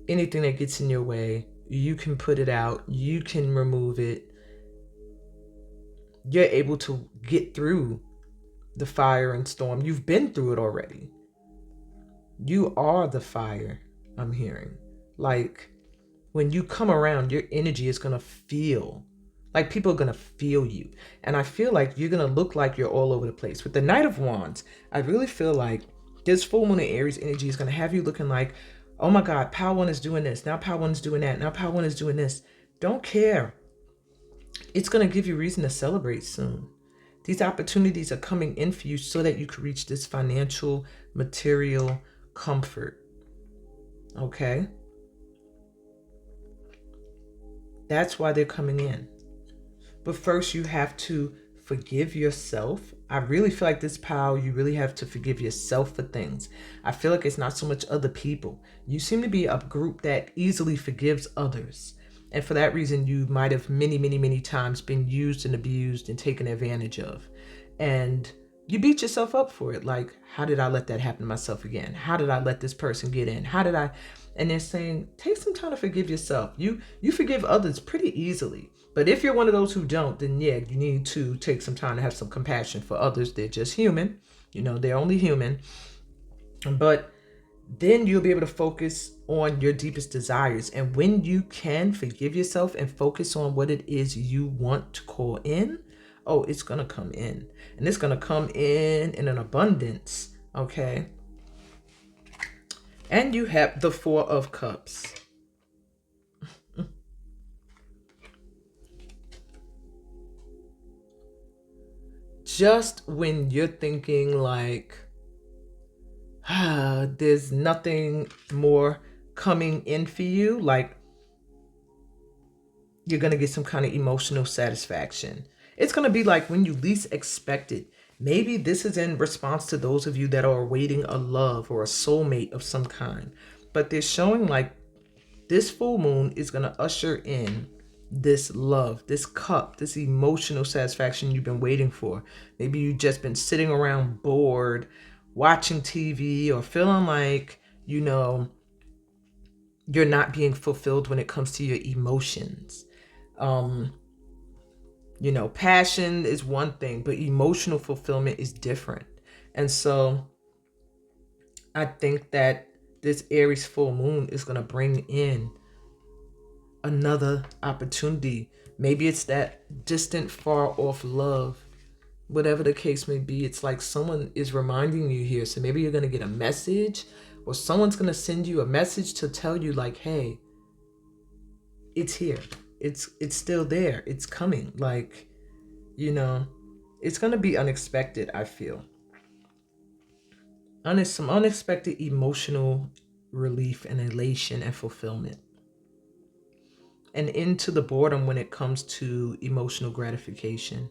Anything that gets in your way, you can put it out, you can remove it. You're able to get through the fire and storm. You've been through it already. You are the fire, I'm hearing. Like when you come around, your energy is going to feel like people are going to feel you. And I feel like you're going to look like you're all over the place. With the Knight of Wands, I really feel like this full moon of Aries energy is going to have you looking like, oh my God, Power One is doing this. Now Power One is doing that. Now Power One is doing this. Don't care. It's going to give you reason to celebrate soon. These opportunities are coming in for you so that you can reach this financial, material comfort. Okay? That's why they're coming in. But first you have to forgive yourself. I really feel like this power, you really have to forgive yourself for things. I feel like it's not so much other people. You seem to be a group that easily forgives others. And for that reason, you might have many times been used and abused and taken advantage of. And you beat yourself up for it. Like, how did I let that happen to myself again? How did I let this person get in? How did I? And they're saying, take some time to forgive yourself. You forgive others pretty easily. But if you're one of those who don't, then yeah, you need to take some time to have some compassion for others. They're just human. They're only human. But then you'll be able to focus on your deepest desires. And when you can forgive yourself and focus on what it is you want to call in, oh, it's going to come in. And it's going to come in an abundance. Okay. And you have the 4 of Cups. Just when you're thinking like, there's nothing more coming in for you, like you're going to get some kind of emotional satisfaction. It's going to be like when you least expect it. Maybe this is in response to those of you that are awaiting a love or a soulmate of some kind. But they're showing like this full moon is going to usher in this love, this cup, this emotional satisfaction you've been waiting for. Maybe you've just been sitting around bored, watching TV, or feeling like, you're not being fulfilled when it comes to your emotions. You know, passion is one thing, but emotional fulfillment is different. And so I think that this Aries full moon is going to bring in another opportunity. Maybe it's that distant, far off love. Whatever the case may be, it's like someone is reminding you here. So maybe you're going to get a message, or someone's going to send you a message to tell you like, hey, it's here. It's still there. It's coming. Like, you know, it's going to be unexpected, I feel. Some unexpected emotional relief and elation and fulfillment. And into the boredom when it comes to emotional gratification.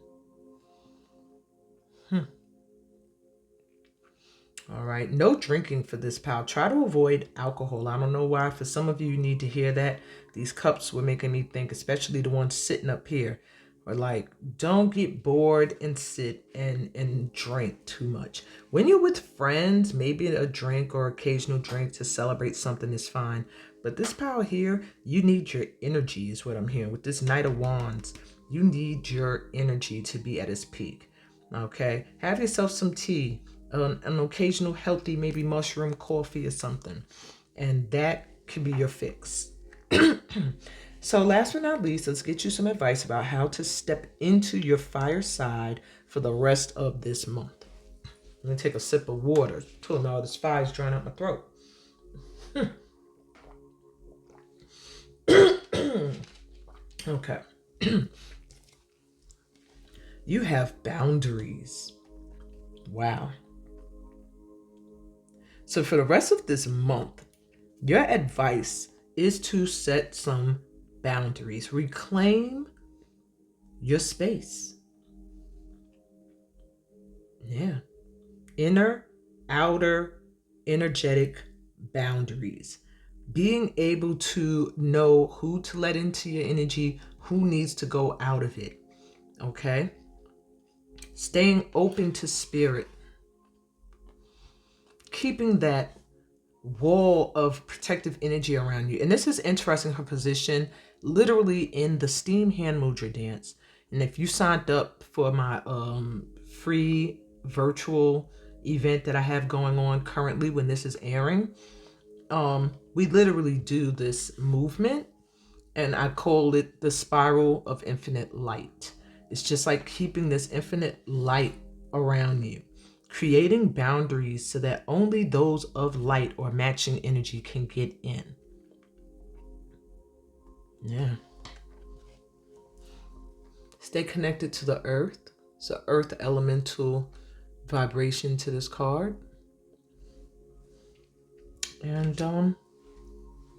All right. No drinking for this, pal. Try to avoid alcohol. I don't know why. For some of you, you need to hear that. These cups were making me think, especially the ones sitting up here, are like, don't get bored and sit and drink too much. When you're with friends, maybe a drink or occasional drink to celebrate something is fine. But this pal here, you need your energy is what I'm hearing. With this Knight of Wands, you need your energy to be at its peak. Okay. Have yourself some tea. An occasional healthy, maybe mushroom coffee or something. And that can be your fix. So last but not least, let's get you some advice about how to step into your fire side for the rest of this month. Let me take a sip of water. Told me all this fire is drying out my throat. Okay. You have boundaries. Wow. So for the rest of this month, your advice is to set some boundaries. Reclaim your space. Yeah. Inner, outer, energetic boundaries. Being able to know who to let into your energy, who needs to go out of it. Okay? Staying open to spirit. Keeping that wall of protective energy around you. And this is interesting, her position literally in the steam hand mudra dance. And if you signed up for my free virtual event that I have going on currently when this is airing, we literally do this movement, and I call it the spiral of infinite light. It's just like keeping this infinite light around you, creating boundaries so that only those of light or matching energy can get in. Yeah. Stay connected to the earth. It's an earth elemental vibration to this card. And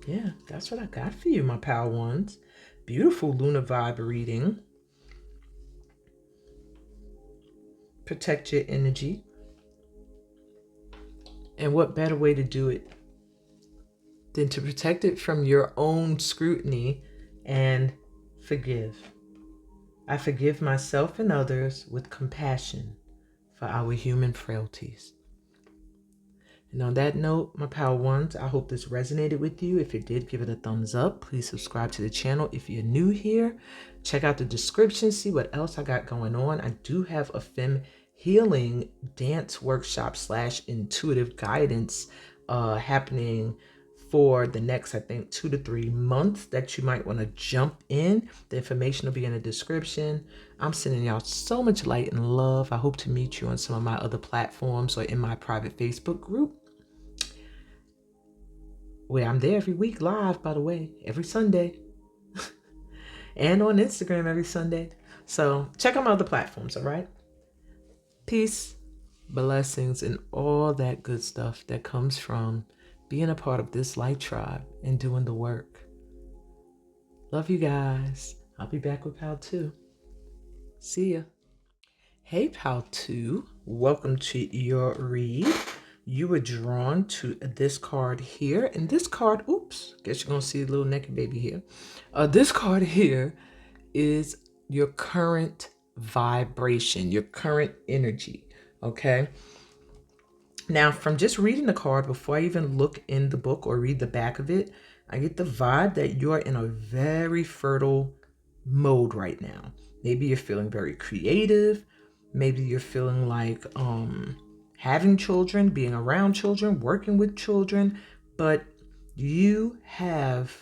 yeah, that's what I got for you, my pal ones. Beautiful lunar vibe reading. Protect your energy. And what better way to do it than to protect it from your own scrutiny and forgive. I forgive myself and others with compassion for our human frailties. And on that note, my pal ones, I hope this resonated with you. If it did, give it a thumbs up. Please subscribe to the channel. If you're new here, check out the description, see what else I got going on. I do have a FEMhealing dance workshop / intuitive guidance happening for the next, I think, 2 to 3 months that you might want to jump in. The information will be in the description. I'm sending y'all so much light and love. I hope to meet you on some of my other platforms or in my private Facebook group, where I'm there every week live, by the way, every Sunday. And on Instagram every Sunday. So check out my other platforms, all right? Peace, blessings, and all that good stuff that comes from being a part of this light tribe and doing the work. Love you guys. I'll be back with Pal 2. See ya. Hey, Pal 2. Welcome to your read. You were drawn to this card here. And this card, oops, guess you're going to see a little naked baby here. This card here is your current vibration, your current energy, okay? Now, from just reading the card, before I even look in the book or read the back of it, I get the vibe that you're in a very fertile mode right now. Maybe you're feeling very creative. Maybe you're feeling like having children, being around children, working with children, but you have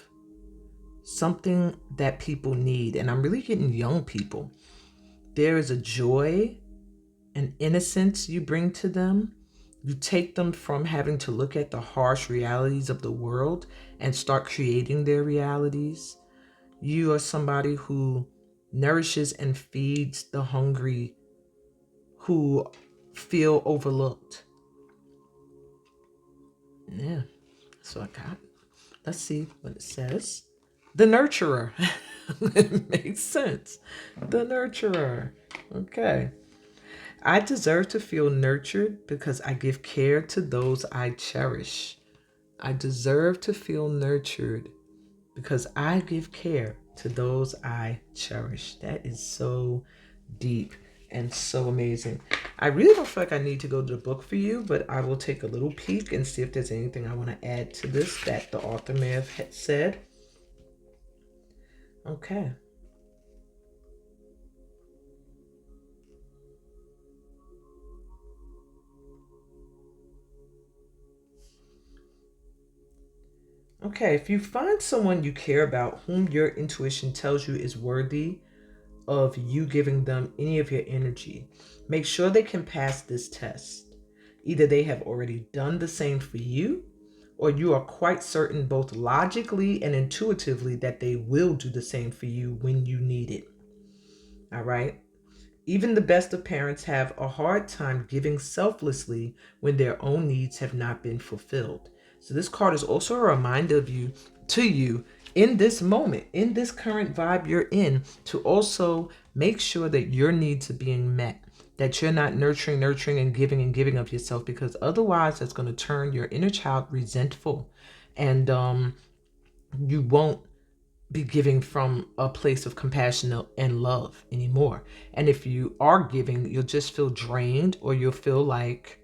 something that people need. And I'm really getting young people. There is a joy and innocence you bring to them. You take them from having to look at the harsh realities of the world and start creating their realities. You are somebody who nourishes and feeds the hungry who feel overlooked. Yeah, that's what I got. Let's see what it says. The nurturer. It makes sense. The nurturer. Okay. I deserve to feel nurtured because I give care to those I cherish. I deserve to feel nurtured because I give care to those I cherish. That is so deep and so amazing. I really don't feel like I need to go to the book for you, but I will take a little peek and see if there's anything I want to add to this that the author may have said. Okay. Okay, if you find someone you care about whom your intuition tells you is worthy of you giving them any of your energy, make sure they can pass this test. Either they have already done the same for you, or you are quite certain both logically and intuitively that they will do the same for you when you need it. All right? Even the best of parents have a hard time giving selflessly when their own needs have not been fulfilled. So this card is also a reminder of you in this moment, in this current vibe you're in, to also make sure that your needs are being met, that you're not nurturing and giving of yourself, because otherwise that's going to turn your inner child resentful, and you won't be giving from a place of compassion and love anymore. And if you are giving, you'll just feel drained, or you'll feel like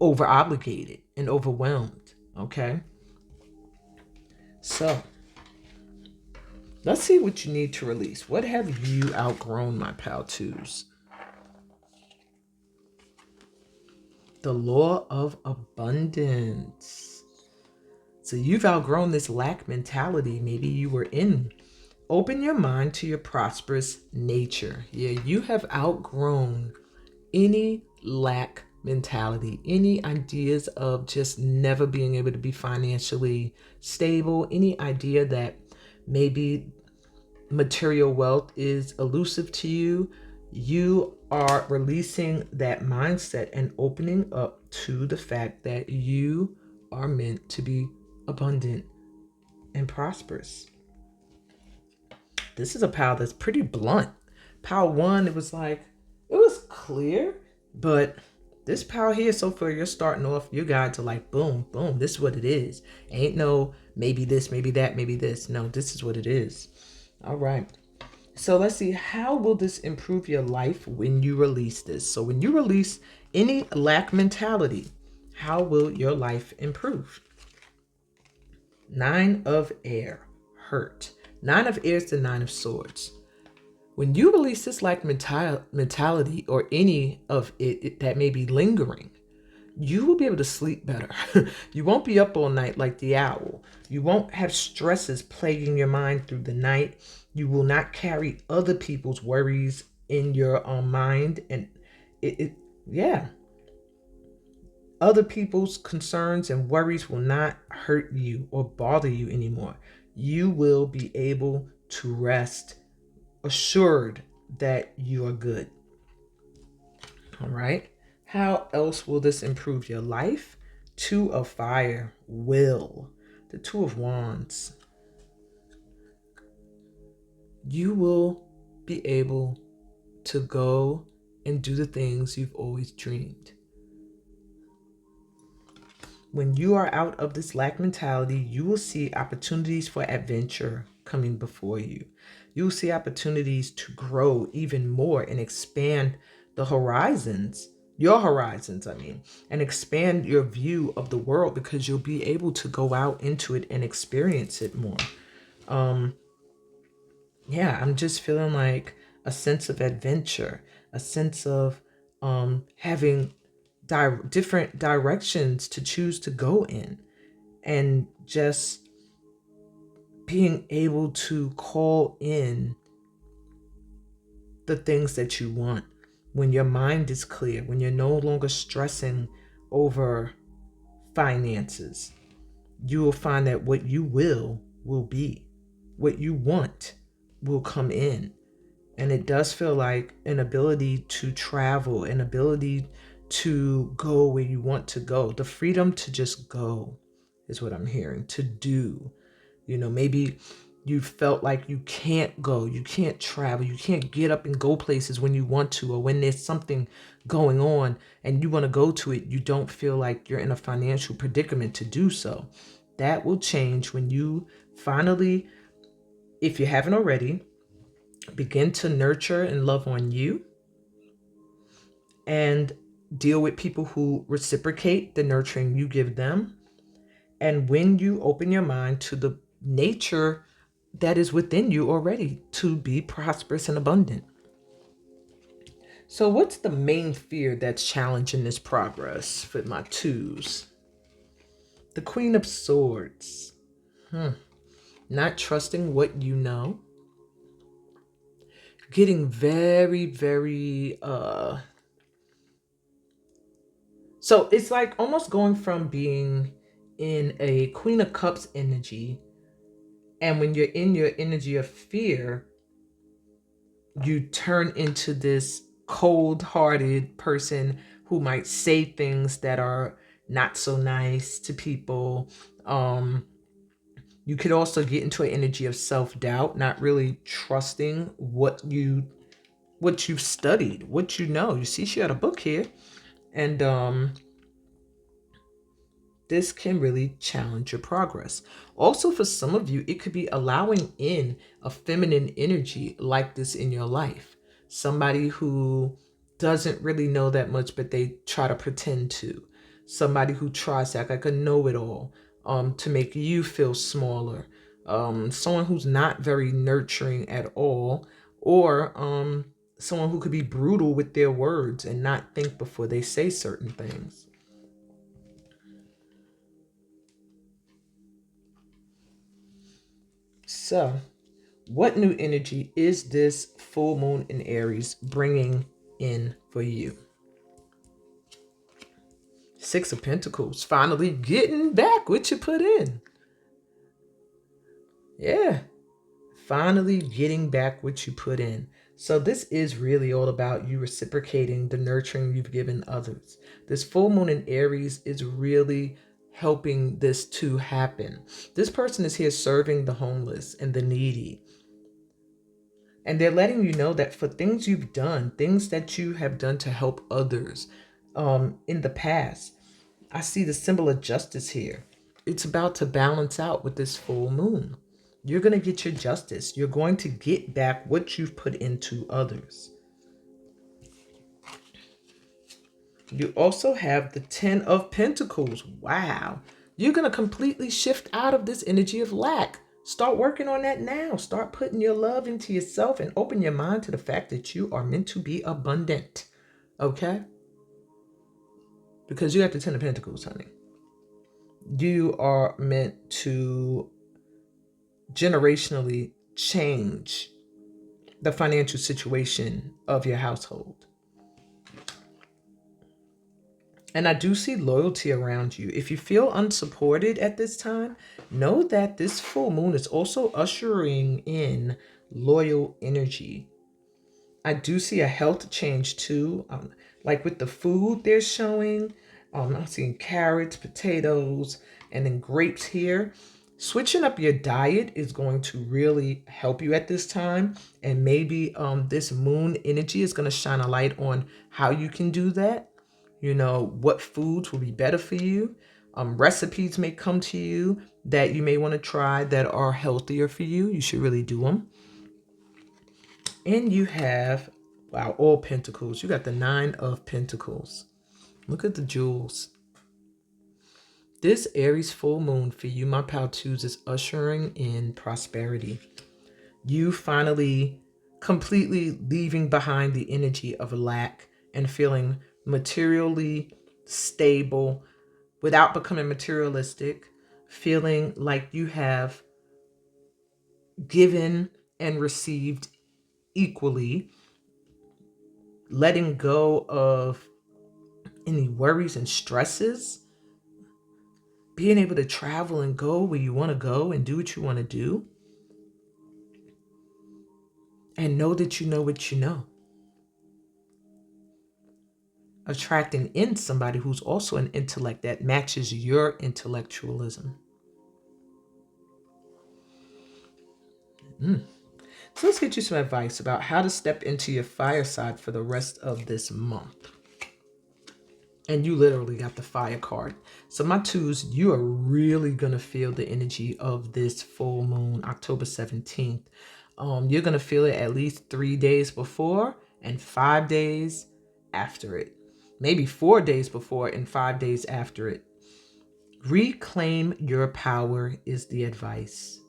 over obligated and overwhelmed. Okay, so let's see what you need to release. What have you outgrown, my pal twos? The law of abundance. So you've outgrown this lack mentality maybe you were in. Open your mind to your prosperous nature. Yeah, you have outgrown any lack mentality, any ideas of just never being able to be financially stable, any idea that maybe material wealth is elusive to you. You are releasing that mindset and opening up to the fact that you are meant to be abundant and prosperous. This is a pile that's pretty blunt. Pile one, it was clear, but this pile here, so far, you're starting off your guide to like, boom, boom, this is what it is. Ain't no maybe this, maybe that, maybe this. No, this is what it is. All right. So let's see, how will this improve your life when you release this? So when you release any lack mentality, how will your life improve? 9 of air, hurt. 9 of air is the 9 of swords. When you release this lack mentality, or any of it that may be lingering, you will be able to sleep better. You won't be up all night like the owl. You won't have stresses plaguing your mind through the night. You will not carry other people's worries in your mind. And other people's concerns and worries will not hurt you or bother you anymore. You will be able to rest assured that you are good. All right. How else will this improve your life? 2 of fire, will. The 2 of wands. You will be able to go and do the things you've always dreamed. When you are out of this lack mentality, you will see opportunities for adventure coming before you. You will see opportunities to grow even more and expand the horizons, your horizons, and expand your view of the world, because you'll be able to go out into it and experience it more. I'm just feeling like a sense of adventure, a sense of having different directions to choose to go in, and just being able to call in the things that you want when your mind is clear, when you're no longer stressing over finances. You will find that what you will be, what you want will come in. And it does feel like an ability to travel, an ability to go where you want to go. The freedom to just go is what I'm hearing, to do. Maybe you felt like you can't go, you can't travel, you can't get up and go places when you want to, or when there's something going on and you want to go to it, you don't feel like you're in a financial predicament to do so. That will change when you finally, if you haven't already, begin to nurture and love on you and deal with people who reciprocate the nurturing you give them. And when you open your mind to the nature that is within you already to be prosperous and abundant. So what's the main fear that's challenging this progress for my twos? The Queen of Swords. Not trusting what you know. Getting very, very so it's like almost going from being in a Queen of Cups energy, and when you're in your energy of fear, you turn into this cold-hearted person who might say things that are not so nice to people. You could also get into an energy of self-doubt, not really trusting what you've studied, what you know. You see, she had a book here, and this can really challenge your progress. Also, for some of you, it could be allowing in a feminine energy like this in your life. Somebody who doesn't really know that much, but they try to pretend to. Somebody who tries to act like a know-it-all to make you feel smaller. Someone who's not very nurturing at all, or someone who could be brutal with their words and not think before they say certain things. So, what new energy is this full moon in Aries bringing in for you? Six of Pentacles, finally getting back what you put in. Yeah, finally getting back what you put in. So this is really all about you reciprocating the nurturing you've given others. This full moon in Aries is really helping this to happen. This person is here serving the homeless and the needy. And they're letting you know that for things you've done, things that you have done to help others in the past, I see the symbol of justice here. It's about to balance out with this full moon. You're going to get your justice. You're going to get back what you've put into others. You also have the 10 of Pentacles. Wow. You're going to completely shift out of this energy of lack. Start working on that now. Start putting your love into yourself and open your mind to the fact that you are meant to be abundant. Okay? Because you have the 10 of Pentacles, honey. You are meant to generationally change the financial situation of your household. And I do see loyalty around you. If you feel unsupported at this time, know that this full moon is also ushering in loyal energy. I do see a health change too. Like with the food they're showing, I'm seeing carrots, potatoes, and then grapes here. Switching up your diet is going to really help you at this time. And maybe this moon energy is going to shine a light on how you can do that. You know, what foods will be better for you. Recipes may come to you that you may want to try that are healthier for you. You should really do them. And you have, wow, all Pentacles. You got the 9 of Pentacles. Look at the jewels. This Aries full moon for you, my pal twos, is ushering in prosperity. You finally completely leaving behind the energy of lack and feeling materially stable without becoming materialistic, feeling like you have given and received equally, letting go of any worries and stresses, being able to travel and go where you want to go and do what you want to do, and know that you know what you know. Attracting in somebody who's also an intellect that matches your intellectualism. So let's get you some advice about how to step into your fire side for the rest of this month. And you literally got the fire card. So my twos, you are really going to feel the energy of this full moon, October 17th. You're going to feel it at least 3 days before and 5 days after it. Maybe 4 days before and 5 days after it. Reclaim your power is the advice.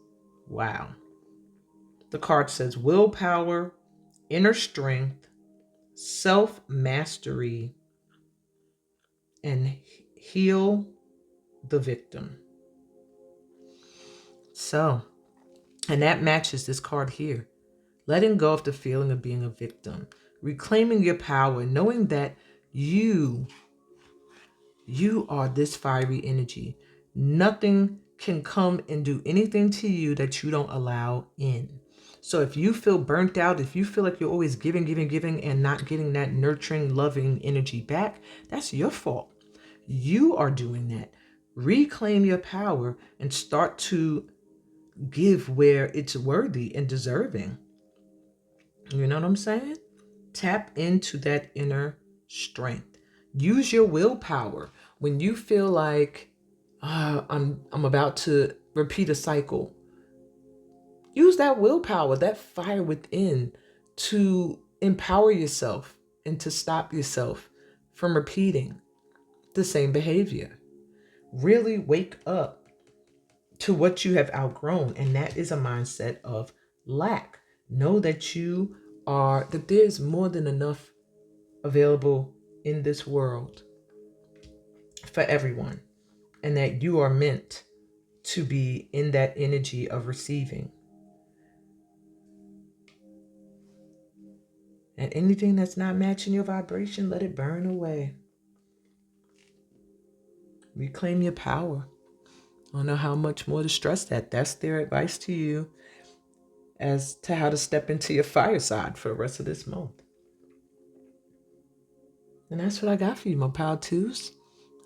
Wow. The card says willpower, inner strength, self-mastery, and heal the victim. So, and that matches this card here. Letting go of the feeling of being a victim. Reclaiming your power, knowing that you are this fiery energy. Nothing can come and do anything to you that you don't allow in. So if you feel burnt out, if you feel like you're always giving, and not getting that nurturing, loving energy back, that's your fault. You are doing that. Reclaim your power and start to give where it's worthy and deserving. You know what I'm saying? Tap into that inner strength. Use your willpower. When you feel like I'm about to repeat a cycle, use that willpower, that fire within, to empower yourself and to stop yourself from repeating the same behavior. Really wake up to what you have outgrown, and that is a mindset of lack. Know that that there's more than enough available in this world for everyone, and that you are meant to be in that energy of receiving. And anything that's not matching your vibration, let it burn away. Reclaim your power. I don't know how much more to stress that. That's their advice to you as to how to step into your fire side for the rest of this month. And that's what I got for you, my Power Twos.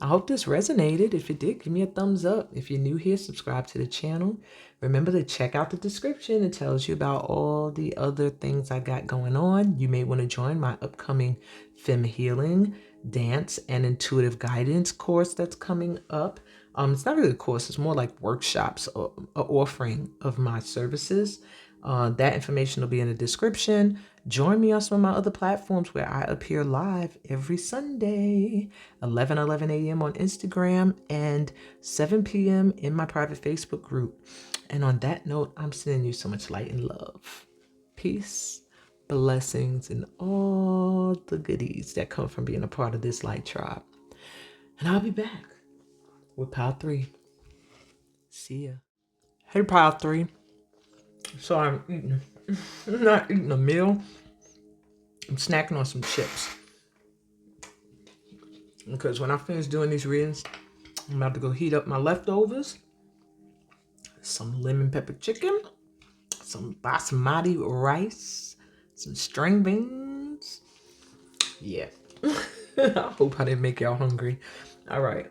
I hope this resonated. If it did, give me a thumbs up. If you're new here, subscribe to the channel. Remember to check out the description. It tells you about all the other things I got going on. You may want to join my upcoming FEMhealing, dance, and intuitive guidance course that's coming up. It's not really a course. It's more like workshops or an offering of my services. That information will be in the description. Join me on some of my other platforms where I appear live every Sunday, 11 a.m. on Instagram and 7 p.m. in my private Facebook group. And on that note, I'm sending you so much light and love. Peace, blessings, and all the goodies that come from being a part of this light tribe. And I'll be back with Pile 3. See ya. Hey, Pile 3. So I'm not eating a meal. I'm snacking on some chips. Because when I finish doing these readings, I'm about to go heat up my leftovers. Some lemon pepper chicken, some basmati rice, some string beans. Yeah. I hope I didn't make y'all hungry. All right.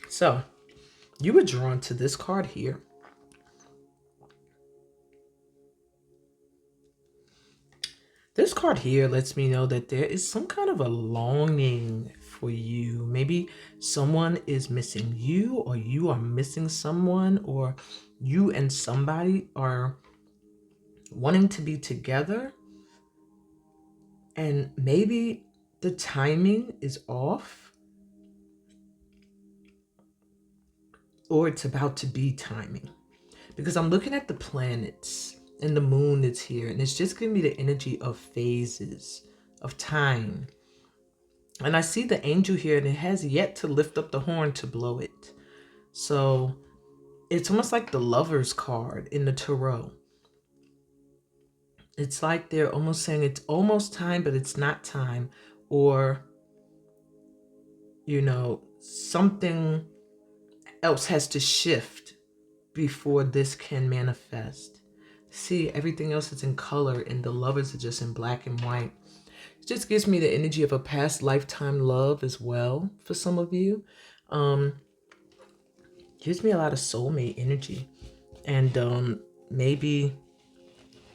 So you were drawn to this card here. This card here lets me know that there is some kind of a longing for you. Maybe someone is missing you, or you are missing someone, or you and somebody are wanting to be together. And maybe the timing is off. or it's about to be timing. Because I'm looking at the planets and the moon that's here, and it's just giving me the energy of phases, of time. And I see the angel here, and it has yet to lift up the horn to blow it. So it's almost like the Lover's card in the Tarot. It's like they're almost saying it's almost time, but it's not time. Or, something else has to shift before this can manifest. See, everything else is in color and the lovers are just in black and white. It just gives me the energy of a past lifetime love as well for some of you. Gives me a lot of soulmate energy. And maybe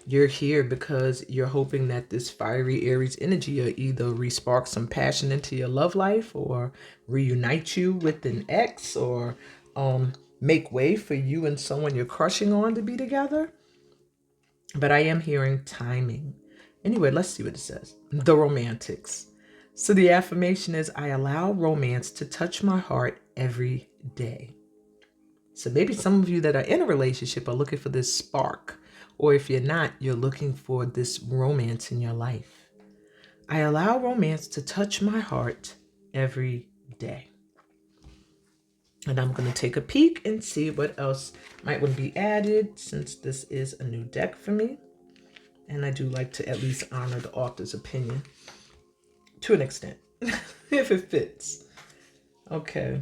you're here because you're hoping that this fiery Aries energy will either respark some passion into your love life, or reunite you with an ex, or make way for you and someone you're crushing on to be together. But I am hearing timing. Anyway, let's see what it says. The romantics. So the affirmation is, I allow romance to touch my heart every day. So maybe some of you that are in a relationship are looking for this spark. Or if you're not, you're looking for this romance in your life. I allow romance to touch my heart every day. And I'm going to take a peek and see what else might want to be added, since this is a new deck for me. And I do like to at least honor the author's opinion to an extent, if it fits. Okay.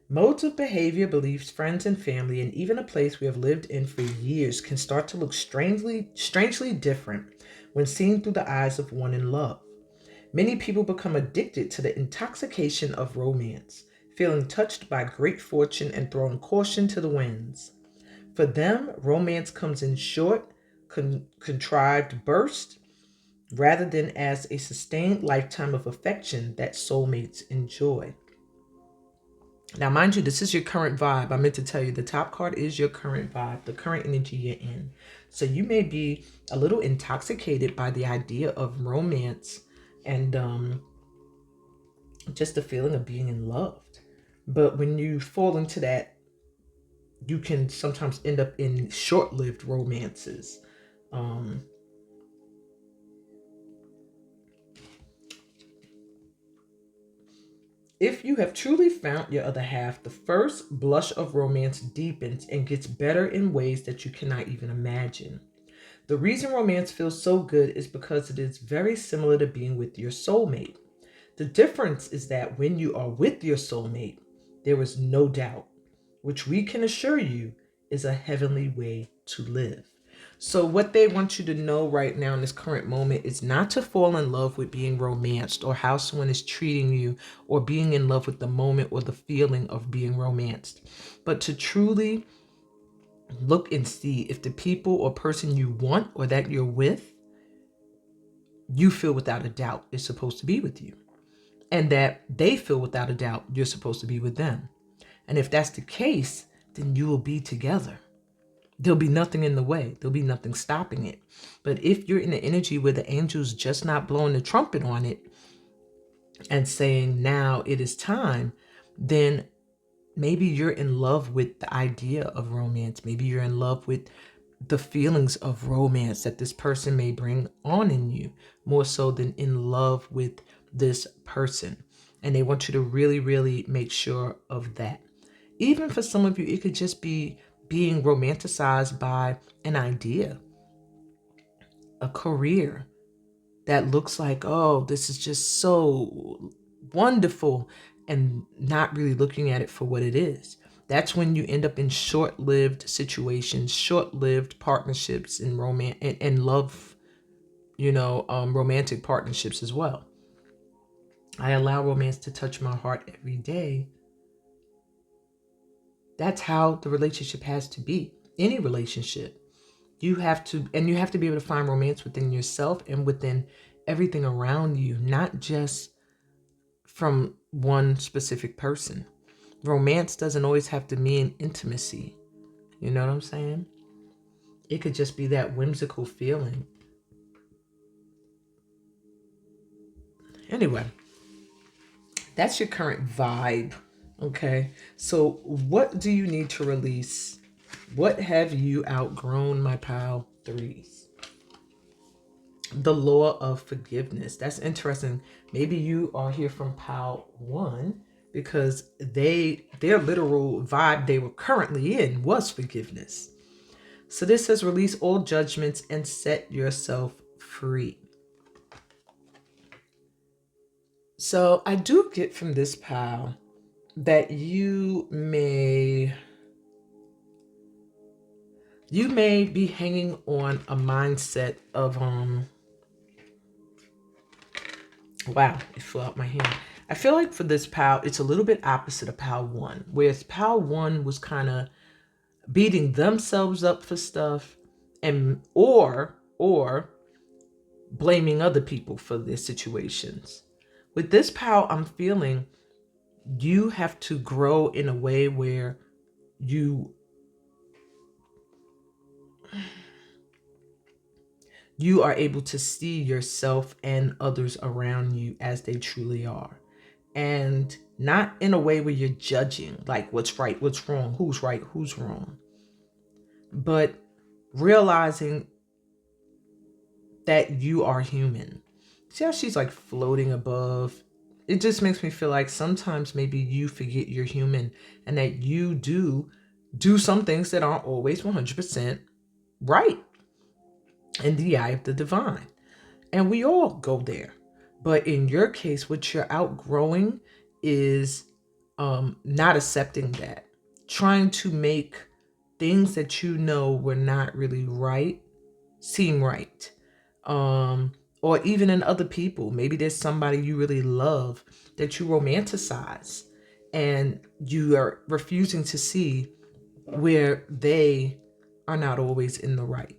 Modes of behavior, beliefs, friends, and family, and even a place we have lived in for years can start to look strangely different when seen through the eyes of one in love. Many people become addicted to the intoxication of romance, feeling touched by great fortune and throwing caution to the winds. For them, romance comes in short, contrived bursts, rather than as a sustained lifetime of affection that soulmates enjoy. Now, mind you, this is your current vibe. I meant to tell you, the top card is your current vibe, the current energy you're in. So you may be a little intoxicated by the idea of romance and just the feeling of being in love. But when you fall into that, you can sometimes end up in short-lived romances. If you have truly found your other half, the first blush of romance deepens and gets better in ways that you cannot even imagine. The reason romance feels so good is because it is very similar to being with your soulmate. The difference is that when you are with your soulmate, there is no doubt, which we can assure you is a heavenly way to live. So what they want you to know right now in this current moment is not to fall in love with being romanced or how someone is treating you, or being in love with the moment or the feeling of being romanced, but to truly look and see if the people or person you want or that you're with, you feel without a doubt is supposed to be with you, and that they feel without a doubt you're supposed to be with them. And if that's the case, then you will be together. There'll be nothing in the way. There'll be nothing stopping it. But if you're in the energy where the angel's just not blowing the trumpet on it and saying, now it is time, then maybe you're in love with the idea of romance. Maybe you're in love with the feelings of romance that this person may bring on in you, more so than in love with this person. And they want you to really, really make sure of that. Even for some of you, it could just be being romanticized by an idea, a career that looks like, oh, this is just so wonderful, and not really looking at it for what it is. That's when you end up in short-lived situations, short-lived partnerships, and romance and love, romantic partnerships as well. I allow romance to touch my heart every day. That's how the relationship has to be. Any relationship. You have to be able to find romance within yourself and within everything around you, not just from one specific person. Romance doesn't always have to mean intimacy. You know what I'm saying? It could just be that whimsical feeling. Anyway, That's your current vibe. Okay. So what do you need to release? What have you outgrown, my pal? Threes. The law of forgiveness. That's interesting. Maybe you are here from pal one because their literal vibe they were currently in was forgiveness. So this says release all judgments and set yourself free. So I do get from this pal that you may be hanging on a mindset of wow, it flew out my hand. I feel like for this pal, it's a little bit opposite of pal one, whereas pal one was kind of beating themselves up for stuff and or blaming other people for their situations. With this pal, I'm feeling you have to grow in a way where you are able to see yourself and others around you as they truly are. And not in a way where you're judging, like what's right, what's wrong, who's right, who's wrong, but realizing that you are human. See how she's like floating above? It just makes me feel like sometimes maybe you forget you're human and that you do some things that aren't always 100% right in the eye of the divine. And we all go there. But in your case, what you're outgrowing is not accepting that. Trying to make things that you know were not really right seem right. Or even in other people. Maybe there's somebody you really love that you romanticize and you are refusing to see where they are not always in the right.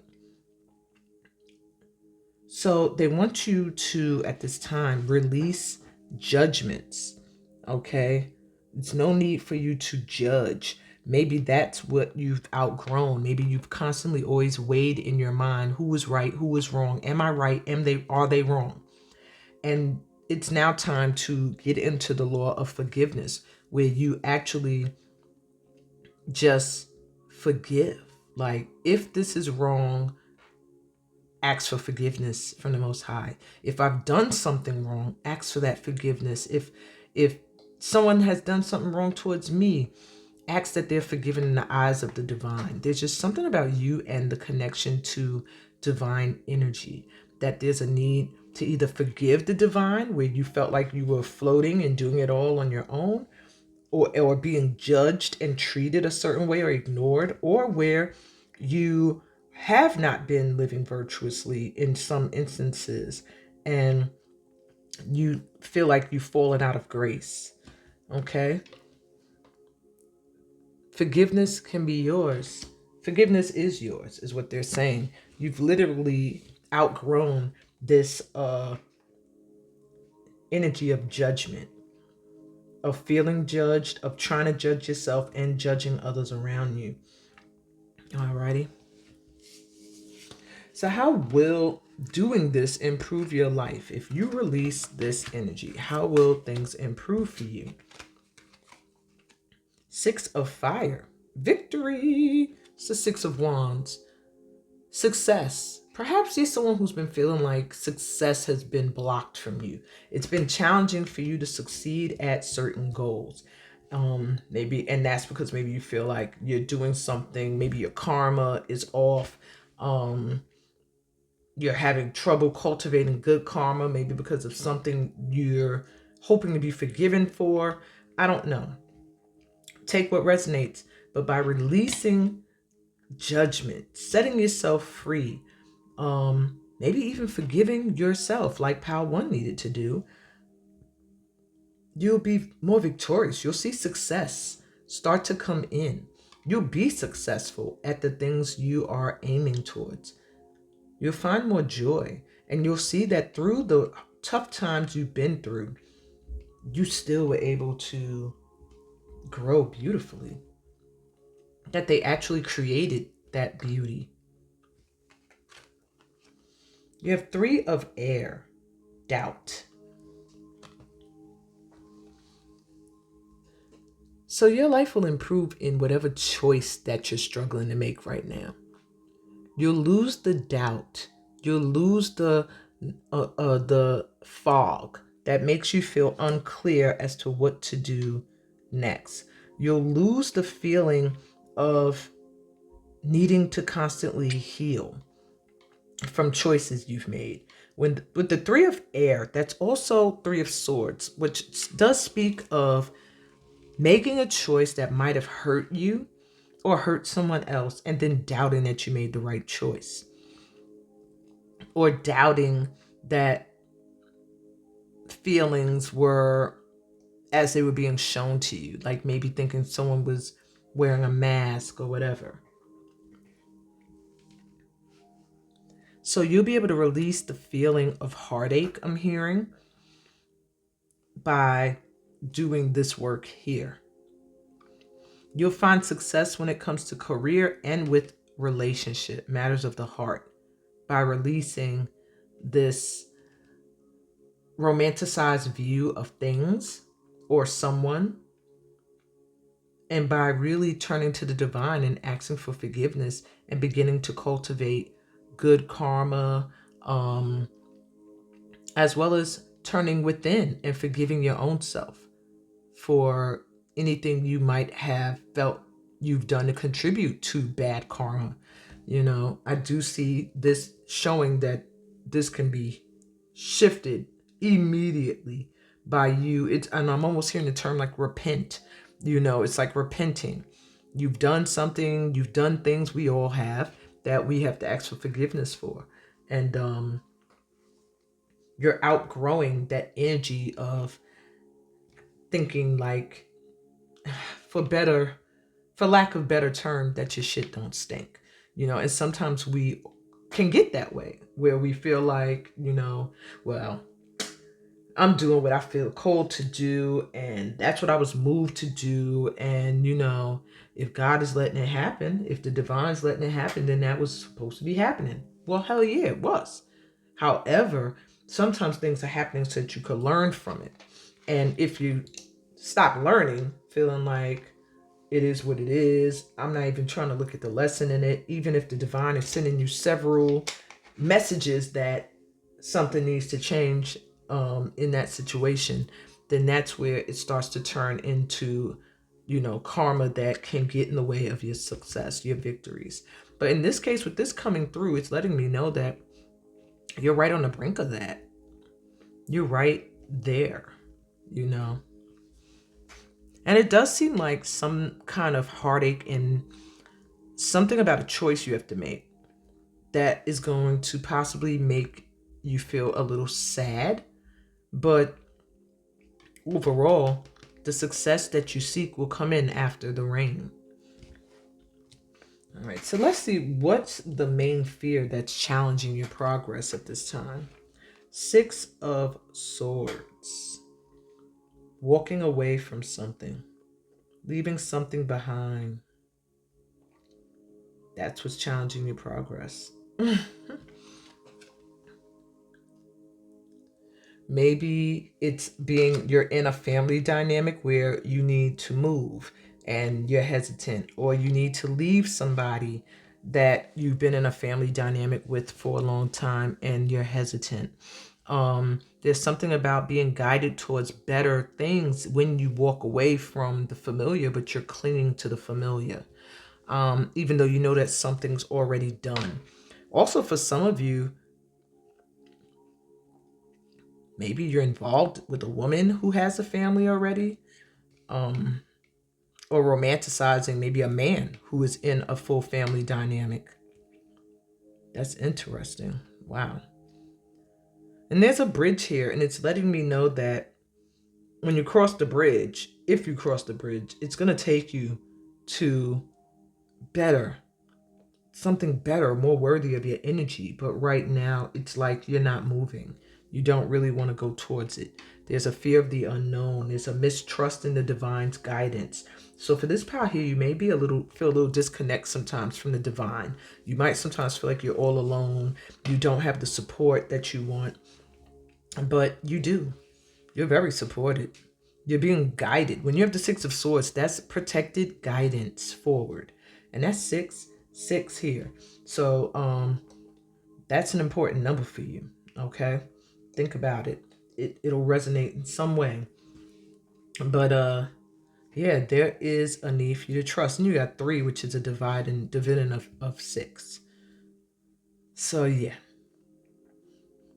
So they want you to, at this time, release judgments, okay? It's no need for you to judge. Maybe that's what you've outgrown. Maybe you've constantly always weighed in your mind who is right, who is wrong. Am I right? Are they wrong? And it's now time to get into the law of forgiveness, where you actually just forgive. Like, if this is wrong, ask for forgiveness from the Most High. If I've done something wrong, ask for that forgiveness. If someone has done something wrong towards me, ask that they're forgiven in the eyes of the divine. There's just something about you and the connection to divine energy, that there's a need to either forgive the divine, where you felt like you were floating and doing it all on your own, or being judged and treated a certain way or ignored, or where you have not been living virtuously in some instances and you feel like you've fallen out of grace. Okay? Forgiveness can be yours. Forgiveness is yours, is what they're saying. You've literally outgrown this energy of judgment, of feeling judged, of trying to judge yourself and judging others around you. Alrighty. So how will doing this improve your life? If you release this energy, how will things improve for you? 6 of Fire. Victory. It's the 6 of Wands. Success. Perhaps you're someone who's been feeling like success has been blocked from you. It's been challenging for you to succeed at certain goals. Maybe, and that's because maybe you feel like you're doing something, maybe your karma is off. You're having trouble cultivating good karma, maybe because of something you're hoping to be forgiven for. I don't know. Take what resonates, but by releasing judgment, setting yourself free, maybe even forgiving yourself like Pal 1 needed to do, you'll be more victorious. You'll see success start to come in. You'll be successful at the things you are aiming towards. You'll find more joy, and you'll see that through the tough times you've been through, you still were able to grow beautifully. That they actually created that beauty. You have 3 of Air, doubt. So your life will improve in whatever choice that you're struggling to make right now. You'll lose the doubt. You'll lose the fog that makes you feel unclear as to what to do next. You'll lose the feeling of needing to constantly heal from choices you've made. With the Three of Air, that's also Three of Swords, which does speak of making a choice that might have hurt you or hurt someone else, and then doubting that you made the right choice, or doubting that feelings were as they were being shown to you, like maybe thinking someone was wearing a mask or whatever. So you'll be able to release the feeling of heartache, I'm hearing, by doing this work here. You'll find success when it comes to career and with relationship, matters of the heart, by releasing this romanticized view of things or someone, and by really turning to the divine and asking for forgiveness and beginning to cultivate good karma, as well as turning within and forgiving your own self for anything you might have felt you've done to contribute to bad karma. You know, I do see this showing that this can be shifted immediately by you. And I'm almost hearing the term like repent. You know, it's like repenting. You've done something, you've done things, we all have, that we have to ask for forgiveness for. And you're outgrowing that energy of thinking like, for lack of better term, that your shit don't stink. You know, and sometimes we can get that way where we feel like, you know, well, I'm doing what I feel called to do, and that's what I was moved to do. And, you know, if God is letting it happen, if the divine's letting it happen, then that was supposed to be happening. Well, hell yeah, it was. However, sometimes things are happening so that you could learn from it. And if you stop learning, feeling like it is what it is, I'm not even trying to look at the lesson in it, even if the divine is sending you several messages that something needs to change in that situation, then that's where it starts to turn into, you know, karma that can get in the way of your success, your victories. But in this case, with this coming through, it's letting me know that you're right on the brink of that. You're right there, you know. And it does seem like some kind of heartache and something about a choice you have to make that is going to possibly make you feel a little sad. But overall, the success that you seek will come in after the rain. All right, so let's see, what's the main fear that's challenging your progress at this time? Six of Swords. Walking away from something. Leaving something behind. That's what's challenging your progress. Maybe it's you're in a family dynamic where you need to move and you're hesitant, or you need to leave somebody that you've been in a family dynamic with for a long time and you're hesitant. There's something about being guided towards better things when you walk away from the familiar, but you're clinging to the familiar, even though you know that something's already done. Also, for some of you, maybe you're involved with a woman who has a family already, or romanticizing maybe a man who is in a full family dynamic. That's interesting. Wow. And there's a bridge here, and it's letting me know that when you cross the bridge, if you cross the bridge, it's going to take you to something better, more worthy of your energy. But right now, it's like you're not moving. You don't really want to go towards it. There's a fear of the unknown. There's a mistrust in the divine's guidance. So for this power here, you may be feel a little disconnect sometimes from the divine. You might sometimes feel like you're all alone. You don't have the support that you want. But you do. You're very supported. You're being guided. When you have the Six of Swords, that's protected guidance forward. And that's 6 here. So that's an important number for you. Okay? Think about it. It'll resonate in some way. But yeah, there is a need for you to trust. And you got 3, which is a dividend of 6. So yeah.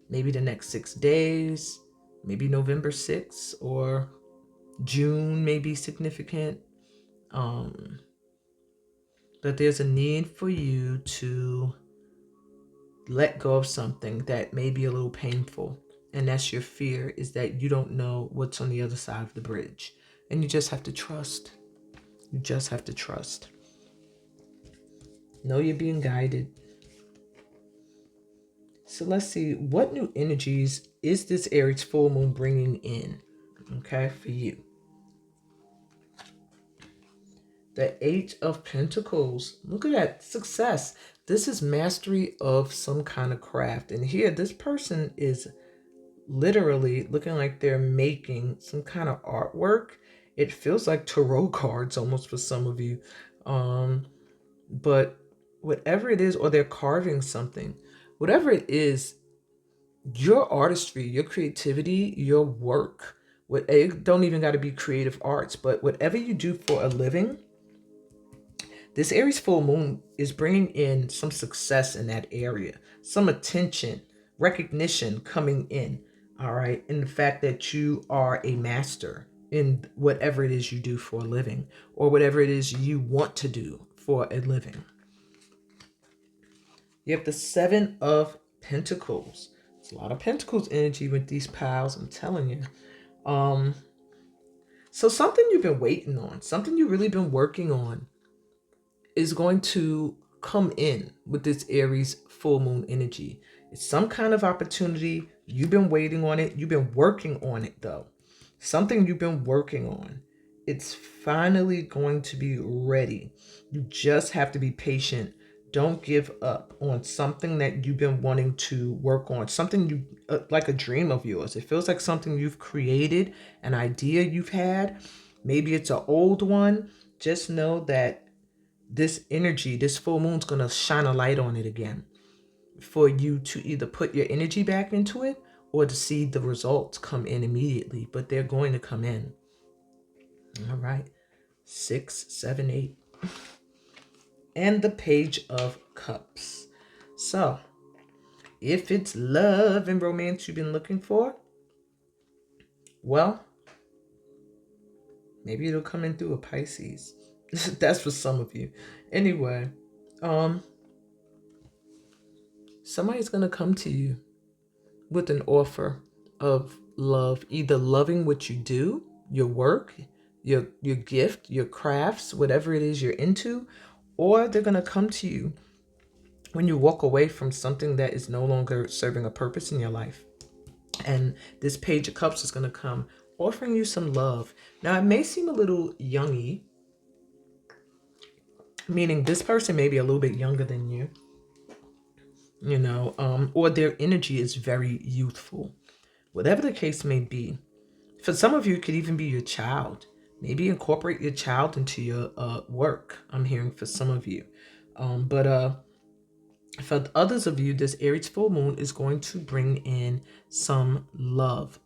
Maybe the next 6 days, maybe November 6th or June may be significant. But there's a need for you to let go of something that may be a little painful. And that's your fear, is that you don't know what's on the other side of the bridge. And you just have to trust. You just have to trust. Know you're being guided. So let's see, what new energies is this Aries full moon bringing in, okay, for you? The 8 of Pentacles. Look at that. Success. This is mastery of some kind of craft. And here, this person is literally looking like they're making some kind of artwork. It feels like tarot cards almost for some of you. But whatever it is, or they're carving something. Whatever it is, your artistry, your creativity, your work. It don't even got to be creative arts, but whatever you do for a living, this Aries full moon is bringing in some success in that area, some attention, recognition coming in, all right? And the fact that you are a master in whatever it is you do for a living, or whatever it is you want to do for a living. You have the 7 of Pentacles. It's a lot of Pentacles energy with these piles, I'm telling you. So something you've been waiting on, something you've really been working on, is going to come in with this Aries full moon energy. It's some kind of opportunity. You've been waiting on it. You've been working on it though. Something you've been working on. It's finally going to be ready. You just have to be patient. Don't give up on something that you've been wanting to work on. Something you like, a dream of yours. It feels like something you've created, an idea you've had. Maybe it's an old one. Just know that this energy, this full moon's going to shine a light on it again for you to either put your energy back into it or to see the results come in immediately, but they're going to come in. All right. 6, 7, 8. And the Page of Cups. So if it's love and romance you've been looking for, well, maybe it'll come in through a Pisces. That's for some of you. Anyway, somebody's going to come to you with an offer of love, either loving what you do, your work, your gift, your crafts, whatever it is you're into, or they're going to come to you when you walk away from something that is no longer serving a purpose in your life. And this Page of Cups is going to come offering you some love. Now, it may seem a little youngy, meaning this person may be a little bit younger than you, you know, or their energy is very youthful. Whatever the case may be. For some of you, it could even be your child. Maybe incorporate your child into your work. I'm hearing for some of you. But for others of you, this Aries full moon is going to bring in some love.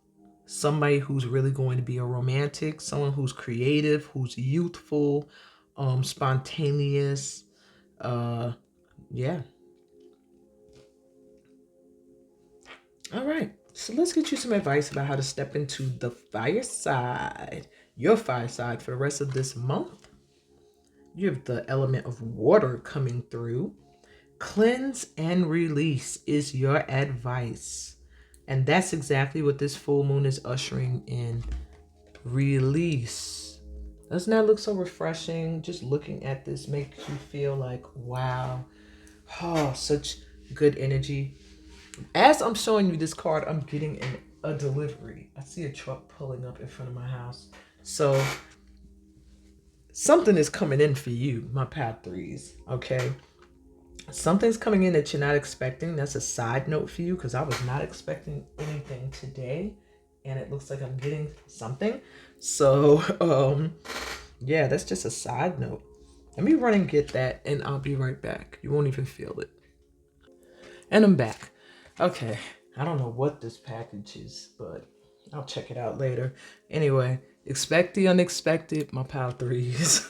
Somebody who's really going to be a romantic, someone who's creative, who's youthful, spontaneous. Yeah. All right. So let's get you some advice about how to step into the fire side, your fire side, for the rest of this month. You have the element of water coming through. Cleanse and release is your advice. And that's exactly what this full moon is ushering in. Release. Doesn't that look so refreshing? Just looking at this makes you feel like, wow. Oh, such good energy. As I'm showing you this card, I'm getting a delivery. I see a truck pulling up in front of my house. So something is coming in for you, my path threes, okay? Something's coming in that you're not expecting. That's a side note for you, because I was not expecting anything today. and it looks like I'm getting something. So, yeah, that's just a side note. Let me run and get that, and I'll be right back. You won't even feel it. And I'm back. Okay, I don't know what this package is, but I'll check it out later. Anyway, expect the unexpected, my pile threes.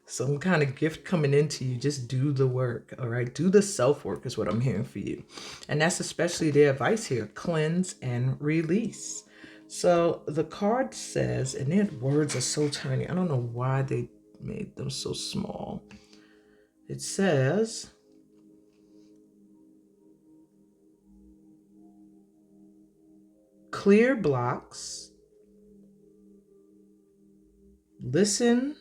Some kind of gift coming into you. Just do the work, all right? Do the self-work is what I'm hearing for you. And that's especially the advice here. Cleanse and release. So the card says, and their words are so tiny. I don't know why they made them so small. It says, clear blocks, listen,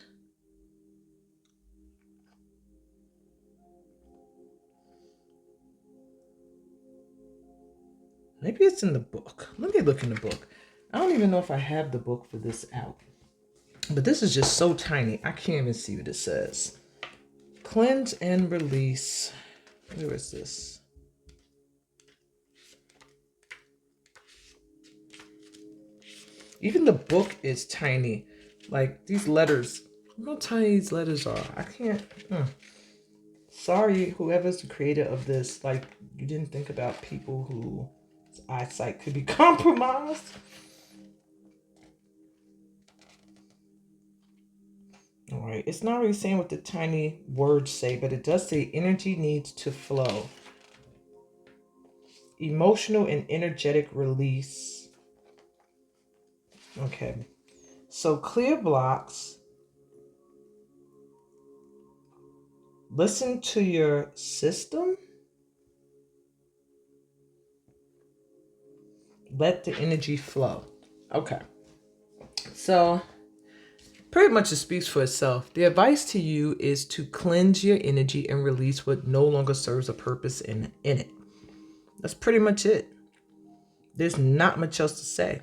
maybe it's in the book. Let me look in the book. I don't even know if I have the book for this out. But this is just so tiny. I can't even see what it says. Cleanse and release. Where is this? Even the book is tiny. Like these letters. Look how tiny these letters are. I can't. Sorry, whoever's the creator of this. Like, you didn't think about people whose eyesight could be compromised. All right. It's not really saying what the tiny words say, but it does say energy needs to flow. Emotional and energetic release. Okay. So clear blocks. Listen to your system. Let the energy flow. Okay. So pretty much it speaks for itself. The advice to you is to cleanse your energy and release what no longer serves a purpose in it. That's pretty much it. There's not much else to say.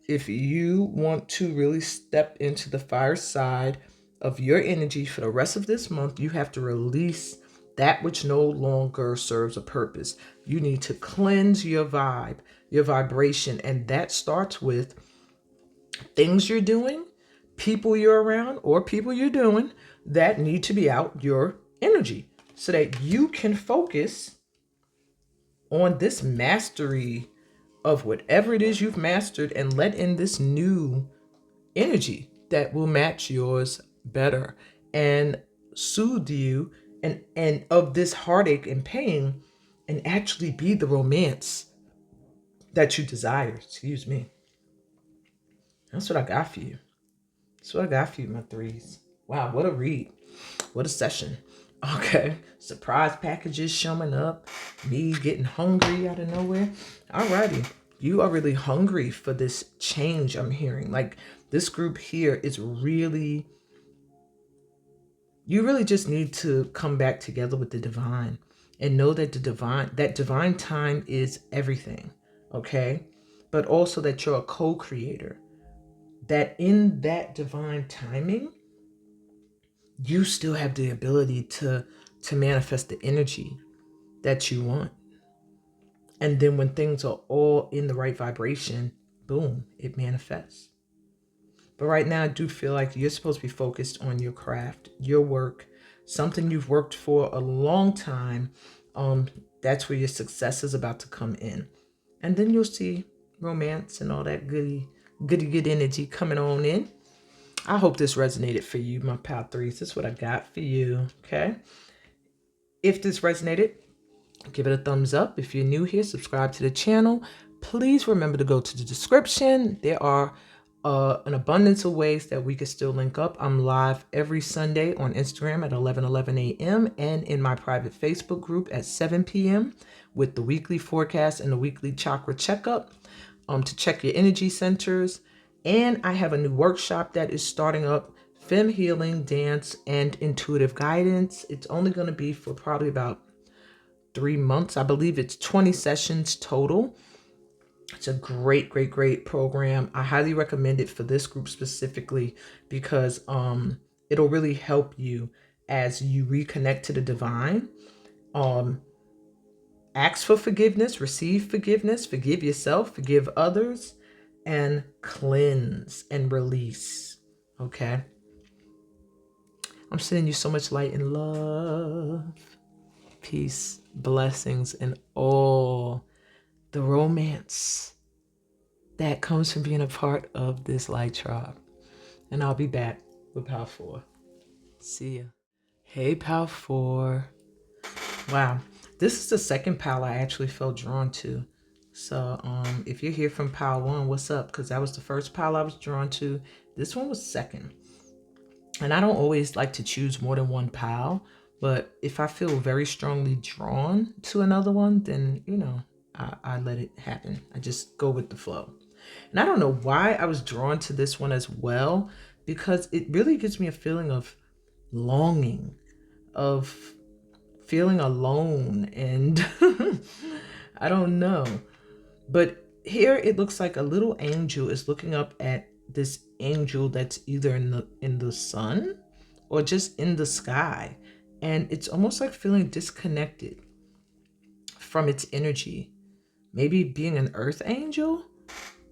If you want to really step into the fire side of your energy for the rest of this month, you have to release that which no longer serves a purpose. You need to cleanse your vibe, your vibration, and that starts with things you're doing, people you're around, or people you're doing that need to be out your energy so that you can focus on this mastery of whatever it is you've mastered and let in this new energy that will match yours better and soothe you and of this heartache and pain and actually be the romance that you desire. Excuse me. That's what I got for you. That's what I got for you, my threes. Wow, what a read. What a session. Okay. Surprise packages showing up. Me getting hungry out of nowhere. Alrighty. You are really hungry for this change I'm hearing. Like this group here is really, you really just need to come back together with the divine and know that that divine time is everything. Okay. But also that you're a co-creator. That in that divine timing, you still have the ability to manifest the energy that you want. And then when things are all in the right vibration, boom, it manifests. But right now, I do feel like you're supposed to be focused on your craft, your work, something you've worked for a long time. That's where your success is about to come in. And then you'll see romance and all that goody good energy coming on in. I hope this resonated for you, my pal threes. This is what I got for you, okay? If this resonated, give it a thumbs up. If you're new here, subscribe to the channel. Please remember to go to the description. There are an abundance of ways that we can still link up. I'm live every Sunday on Instagram at 11:11 a.m. and in my private Facebook group at 7 p.m. with the weekly forecast and the weekly chakra checkup to check your energy centers. And I have a new workshop that is starting up, FEMhealing, dance, and intuitive guidance. It's only going to be for probably about 3 months. I believe it's 20 sessions total. It's a great program. I highly recommend it for this group specifically because it'll really help you as you reconnect to the divine. Ask for forgiveness, receive forgiveness, forgive yourself, forgive others, and cleanse and release. Okay? I'm sending you so much light and love, peace, blessings, and all the romance that comes from being a part of this light tribe. And I'll be back with Pal 4. See ya. Hey, Pal 4. Wow. This is the second pal I actually felt drawn to. So if you're here from pal 1, what's up? Because that was the first pal I was drawn to. This one was second. And I don't always like to choose more than one pal, but if I feel very strongly drawn to another one, then, you know, I let it happen. I just go with the flow. And I don't know why I was drawn to this one as well, because it really gives me a feeling of longing, of feeling alone, and I don't know. But here it looks like a little angel is looking up at this angel that's either in the sun or just in the sky. And it's almost like feeling disconnected from its energy. Maybe being an earth angel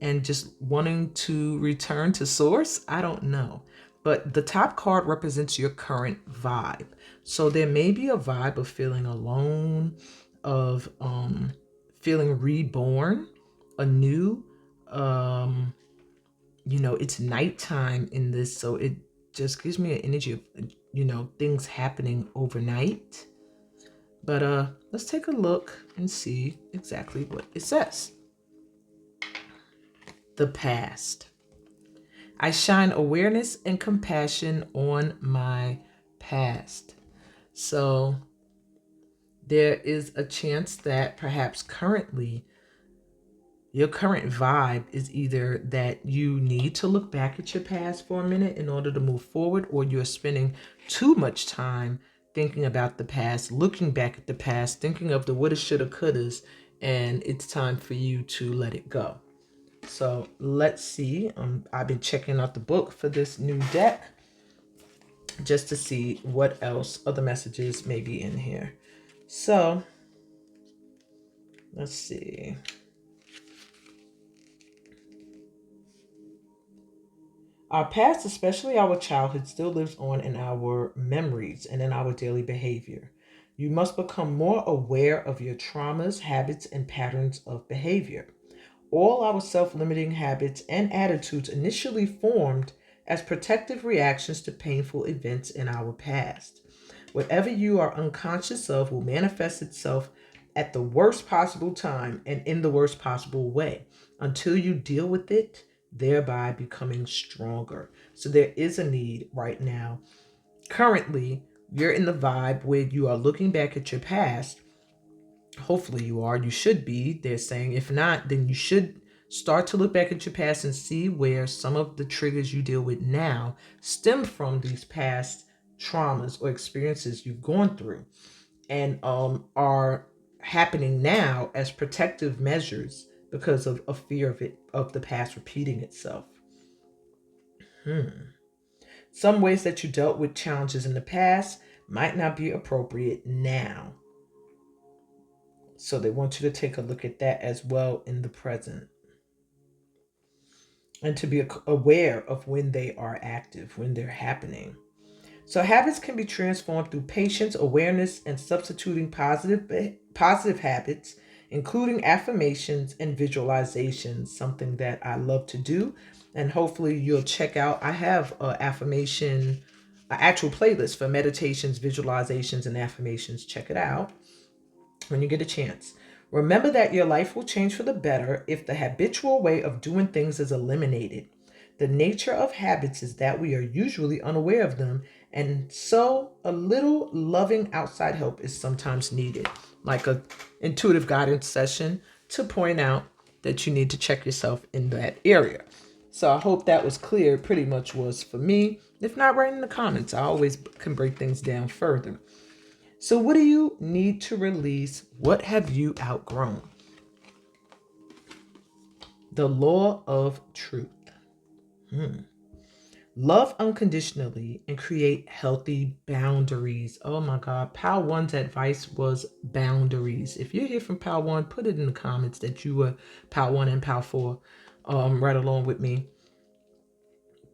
and just wanting to return to source. I don't know. But the top card represents your current vibe. So there may be a vibe of feeling alone, of feeling reborn, anew. You know, it's nighttime in this, so it just gives me an energy of, you know, things happening overnight. But let's take a look and see exactly what it says. The past. I shine awareness and compassion on my past. So there is a chance that perhaps currently your current vibe is either that you need to look back at your past for a minute in order to move forward, or you're spending too much time thinking about the past, looking back at the past, thinking of the woulda, shoulda, couldas, and it's time for you to let it go. So let's see. I've been checking out the book for this new deck just to see what else other messages may be in here. So let's see. Our past, especially our childhood, still lives on in our memories and in our daily behavior. You must become more aware of your traumas, habits, and patterns of behavior. All our self-limiting habits and attitudes initially formed as protective reactions to painful events in our past. Whatever you are unconscious of will manifest itself at the worst possible time and in the worst possible way until you deal with it, thereby becoming stronger. So there is a need right now. Currently, you're in the vibe where you are looking back at your past. Hopefully you are. You should be. They're saying if not, then you should start to look back at your past and see where some of the triggers you deal with now stem from these past traumas or experiences you've gone through and are happening now as protective measures because of a fear of the past repeating itself. Some ways that you dealt with challenges in the past might not be appropriate now. So they want you to take a look at that as well in the present. And to be aware of when they are active, when they're happening. So habits can be transformed through patience, awareness, and substituting positive habits, including affirmations and visualizations, something that I love to do. And hopefully you'll check out, I have an actual playlist for meditations, visualizations, and affirmations. Check it out when you get a chance. Remember that your life will change for the better if the habitual way of doing things is eliminated. The nature of habits is that we are usually unaware of them, and so a little loving outside help is sometimes needed, like an intuitive guidance session to point out that you need to check yourself in that area. So I hope that was clear. Pretty much was for me. If not, write in the comments. I always can break things down further. So what do you need to release? What have you outgrown? The law of truth. Love unconditionally and create healthy boundaries. Oh my God. Pal 1's advice was boundaries. If you're here from Pal 1, put it in the comments that you were Pal 1 and Pal 4. right along with me.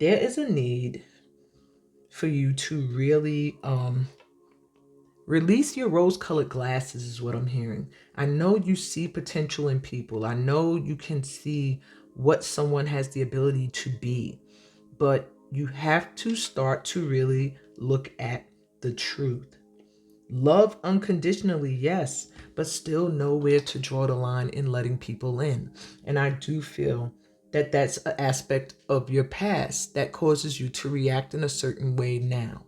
There is a need for you to really release your rose-colored glasses, is what I'm hearing. I know you see potential in people. I know you can see what someone has the ability to be, but you have to start to really look at the truth. Love unconditionally, yes, but still know where to draw the line in letting people in. And I do feel that that's an aspect of your past that causes you to react in a certain way now.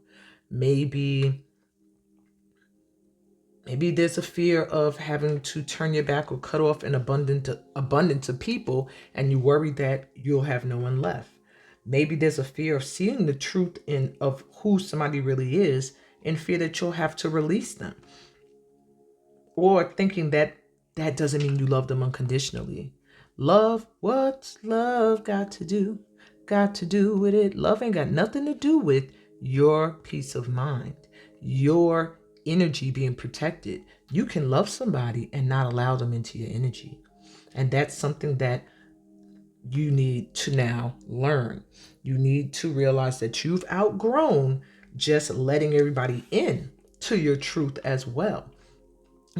Maybe there's a fear of having to turn your back or cut off an abundance of people, and you worry that you'll have no one left. Maybe there's a fear of seeing the truth of who somebody really is, and fear that you'll have to release them, or thinking that that doesn't mean you love them unconditionally. Love, what's love got to do? Got to do with it. Love ain't got nothing to do with your peace of mind, your energy being protected. You can love somebody and not allow them into your energy. And that's something that you need to now learn. You need to realize that you've outgrown just letting everybody in to your truth as well,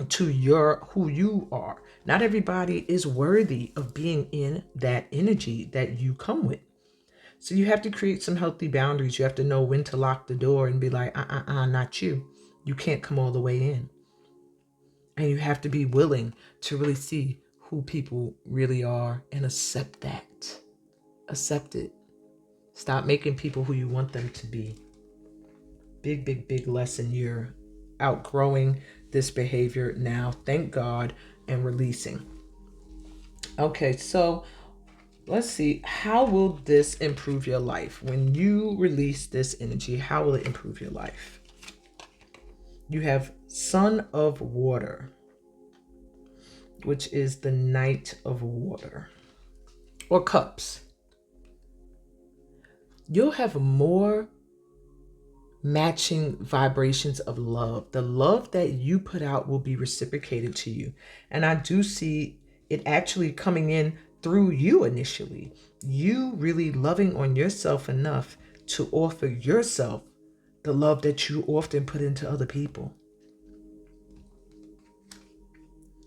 to your who you are. Not everybody is worthy of being in that energy that you come with. So you have to create some healthy boundaries. You have to know when to lock the door and be like, not you. You can't come all the way in. And you have to be willing to really see who people really are and accept that. Accept it. Stop making people who you want them to be. Big, big, big lesson. You're outgrowing this behavior now, thank God, and releasing. Okay, so let's see. How will this improve your life? When you release this energy, how will it improve your life? You have Son of Water, which is the Knight of Water, or Cups. You'll have more matching vibrations of love. The love that you put out will be reciprocated to you. And I do see it actually coming in through you initially. You really loving on yourself enough to offer yourself the love that you often put into other people.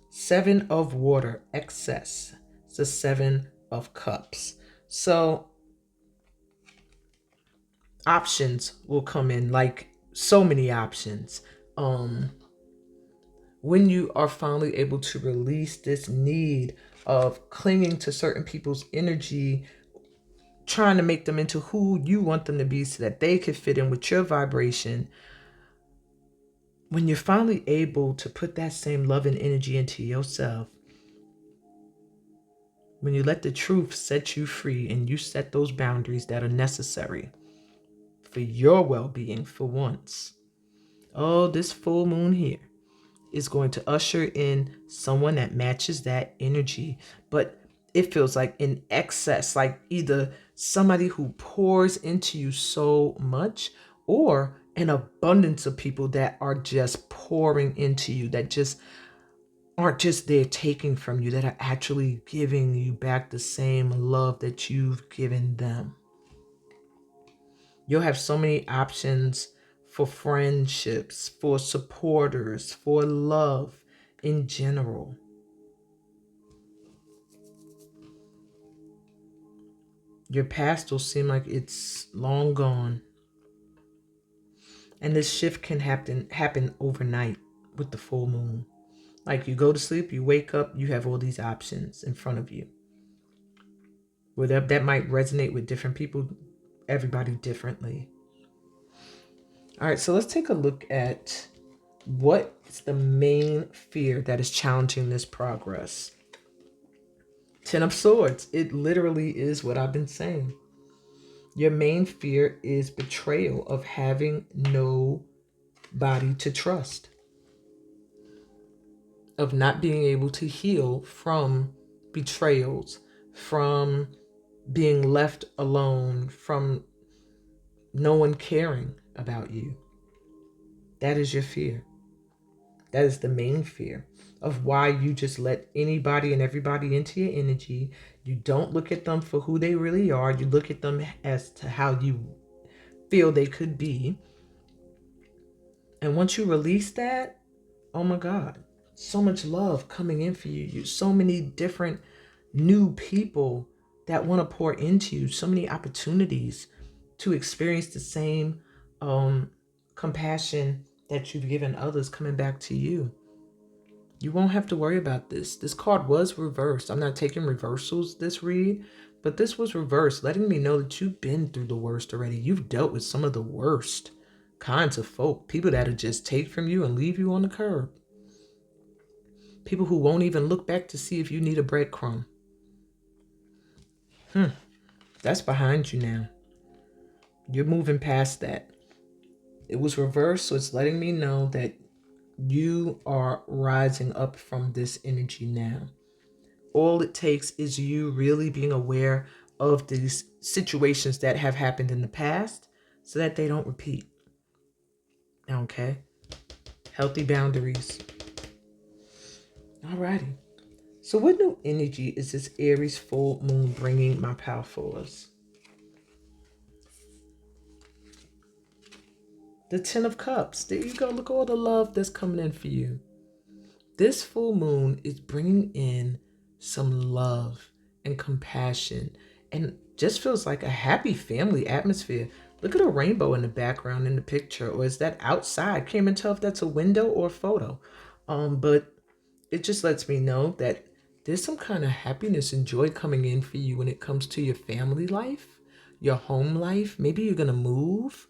Seven of Water, excess. It's the Seven of Cups. So options will come in, like so many options. When you are finally able to release this need of clinging to certain people's energy, trying to make them into who you want them to be so that they could fit in with your vibration, when you're finally able to put that same love and energy into yourself, when you let the truth set you free and you set those boundaries that are necessary for your well-being for once. Oh, this full moon here is going to usher in someone that matches that energy, but it feels like in excess, like either somebody who pours into you so much, or an abundance of people that are just pouring into you, that just aren't just there taking from you, that are actually giving you back the same love that you've given them. You'll have so many options for friendships, for supporters, for love in general. Your past will seem like it's long gone. And this shift can happen overnight with the full moon. Like you go to sleep, you wake up, you have all these options in front of you. Well, that might resonate with different people, everybody differently. All right, so let's take a look at what is the main fear that is challenging this progress. Ten of Swords. It literally is what I've been saying. Your main fear is betrayal, of having nobody to trust, of not being able to heal from betrayals, from being left alone, from no one caring about you. That is your fear. That is the main fear of why you just let anybody and everybody into your energy. You don't look at them for who they really are. You look at them as to how you feel they could be. And once you release that, oh my God, so much love coming in for you. So many different new people that want to pour into you. So many opportunities to experience the same compassion that you've given others coming back to you. You won't have to worry about this. This card was reversed. I'm not taking reversals this read, but this was reversed, letting me know that you've been through the worst already. You've dealt with some of the worst kinds of folk. People that'll just take from you and leave you on the curb. People who won't even look back to see if you need a breadcrumb. That's behind you now. You're moving past that. It was reversed, so it's letting me know that you are rising up from this energy now. All it takes is you really being aware of these situations that have happened in the past so that they don't repeat. Okay? Healthy boundaries. Alrighty. So what new energy is this Aries full moon bringing my powerfuls? The 10 of Cups. There you go. Look at all the love that's coming in for you. This full moon is bringing in some love and compassion and just feels like a happy family atmosphere. Look at a rainbow in the background in the picture, or is that outside? Can't even tell if that's a window or a photo. But it just lets me know that there's some kind of happiness and joy coming in for you when it comes to your family life, your home life. Maybe you're going to move.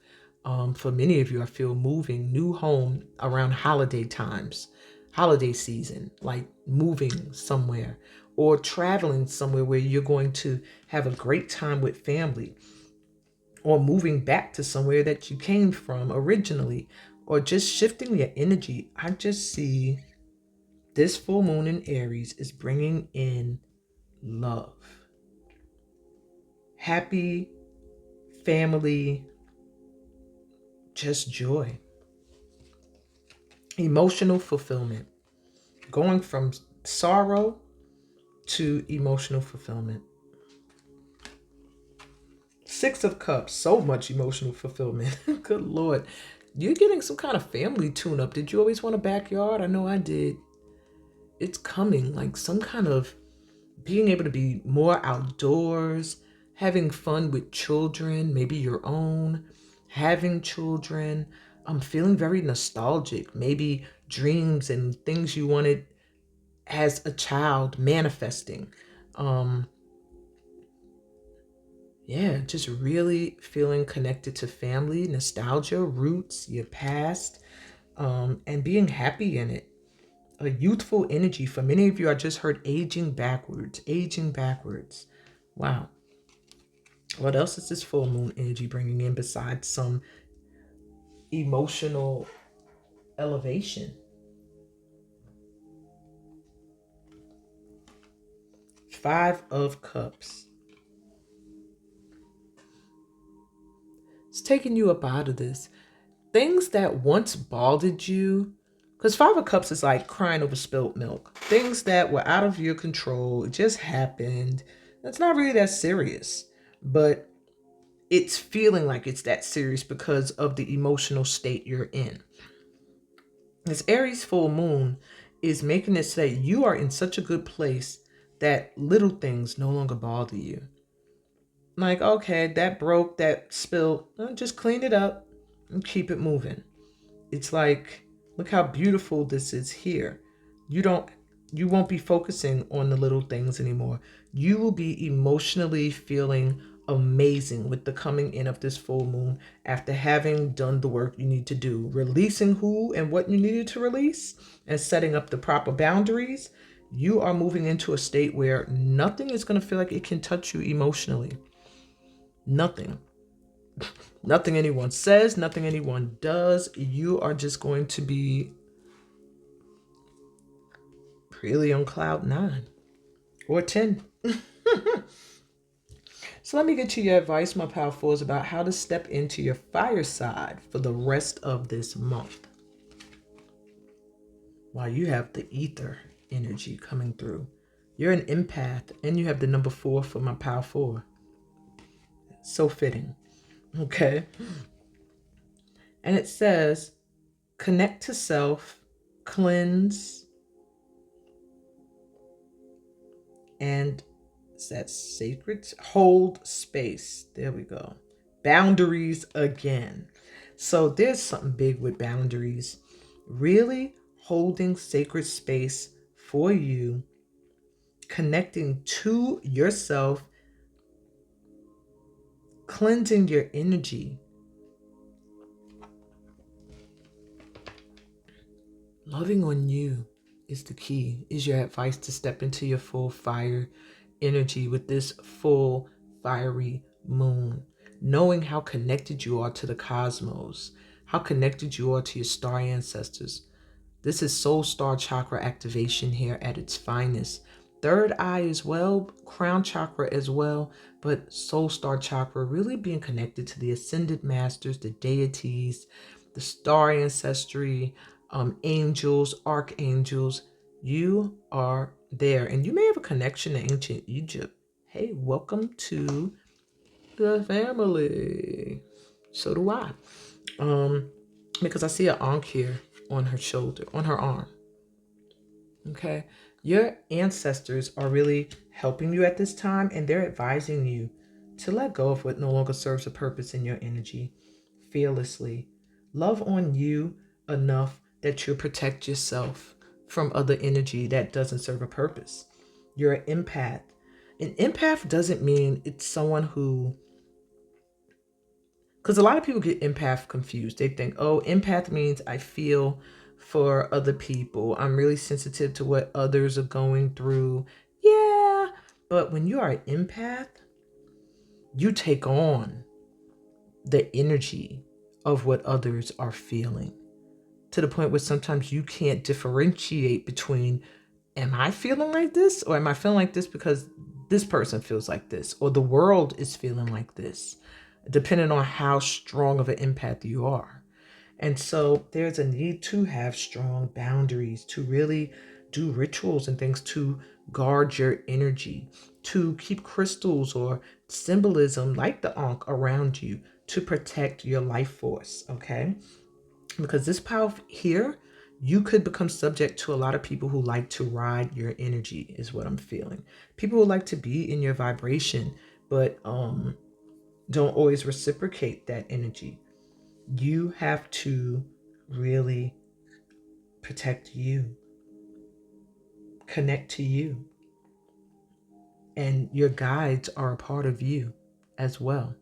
For many of you, I feel moving, new home around holiday times, holiday season, like moving somewhere or traveling somewhere where you're going to have a great time with family, or moving back to somewhere that you came from originally, or just shifting your energy. I just see this full moon in Aries is bringing in love, happy family, just joy, emotional fulfillment, going from sorrow to emotional fulfillment. 6 of Cups, so much emotional fulfillment. Good Lord. You're getting some kind of family tune-up. Did you always want a backyard? I know I did. It's coming, like some kind of being able to be more outdoors, having fun with children, maybe your own, having children. I'm feeling very nostalgic. Maybe dreams and things you wanted as a child manifesting. Yeah, just really feeling connected to family, nostalgia, roots, your past, and being happy in it. A youthful energy. For many of you, I just heard aging backwards, aging backwards. Wow. What else is this full moon energy bringing in besides some emotional elevation? 5 of Cups. It's taking you up out of this. Things that once bothered you, because 5 of Cups is like crying over spilled milk. Things that were out of your control, it just happened. It's not really that serious, but it's feeling like it's that serious because of the emotional state you're in. This Aries full moon is making it so that you are in such a good place that little things no longer bother you. Like, okay, that broke, that spilled, just clean it up and keep it moving. It's like, look how beautiful this is here. You won't be focusing on the little things anymore. You will be emotionally feeling amazing with the coming in of this full moon after having done the work you need to do, releasing who and what you needed to release and setting up the proper boundaries. You are moving into a state where nothing is going to feel like it can touch you emotionally. Nothing. Nothing anyone says, nothing anyone does. You are just going to be really on cloud 9 or 10. So let me get you your advice, my powerfuls, about how to step into your fire side for the rest of this month. while you have the ether energy coming through. You're an empath, and you have the number 4 for my power 4. So fitting. Okay. And it says, connect to self, cleanse, and that sacred, hold space. There we go. Boundaries again. So there's something big with boundaries. Really holding sacred space for you, connecting to yourself, cleansing your energy. Loving on you is the key, is your advice to step into your full fire energy with this full fiery moon. Knowing how connected you are to the cosmos, how connected you are to your star ancestors. This is soul star chakra activation here at its finest. Third eye as well, crown chakra as well, but soul star chakra really being connected to the ascended masters, the deities, the star ancestry, angels, archangels. You are there, and you may have a connection to ancient Egypt. Hey, welcome to the family. So do I. Because I see an ankh here on her shoulder, on her arm. Okay. Your ancestors are really helping you at this time, and they're advising you to let go of what no longer serves a purpose in your energy fearlessly. Love on you enough that you protect yourself from other energy that doesn't serve a purpose. You're an empath. An empath doesn't mean it's someone who, because a lot of people get empath confused. They think, oh, empath means I feel for other people. I'm really sensitive to what others are going through. Yeah. But when you are an empath, you take on the energy of what others are feeling, to the point where sometimes you can't differentiate between, am I feeling like this, or am I feeling like this because this person feels like this, or the world is feeling like this, depending on how strong of an empath you are. And so there's a need to have strong boundaries, to really do rituals and things to guard your energy, to keep crystals or symbolism like the ankh around you to protect your life force, okay? Because this power here, you could become subject to a lot of people who like to ride your energy, is what I'm feeling. People who like to be in your vibration, but don't always reciprocate that energy. You have to really protect you, connect to you, and your guides are a part of you as well.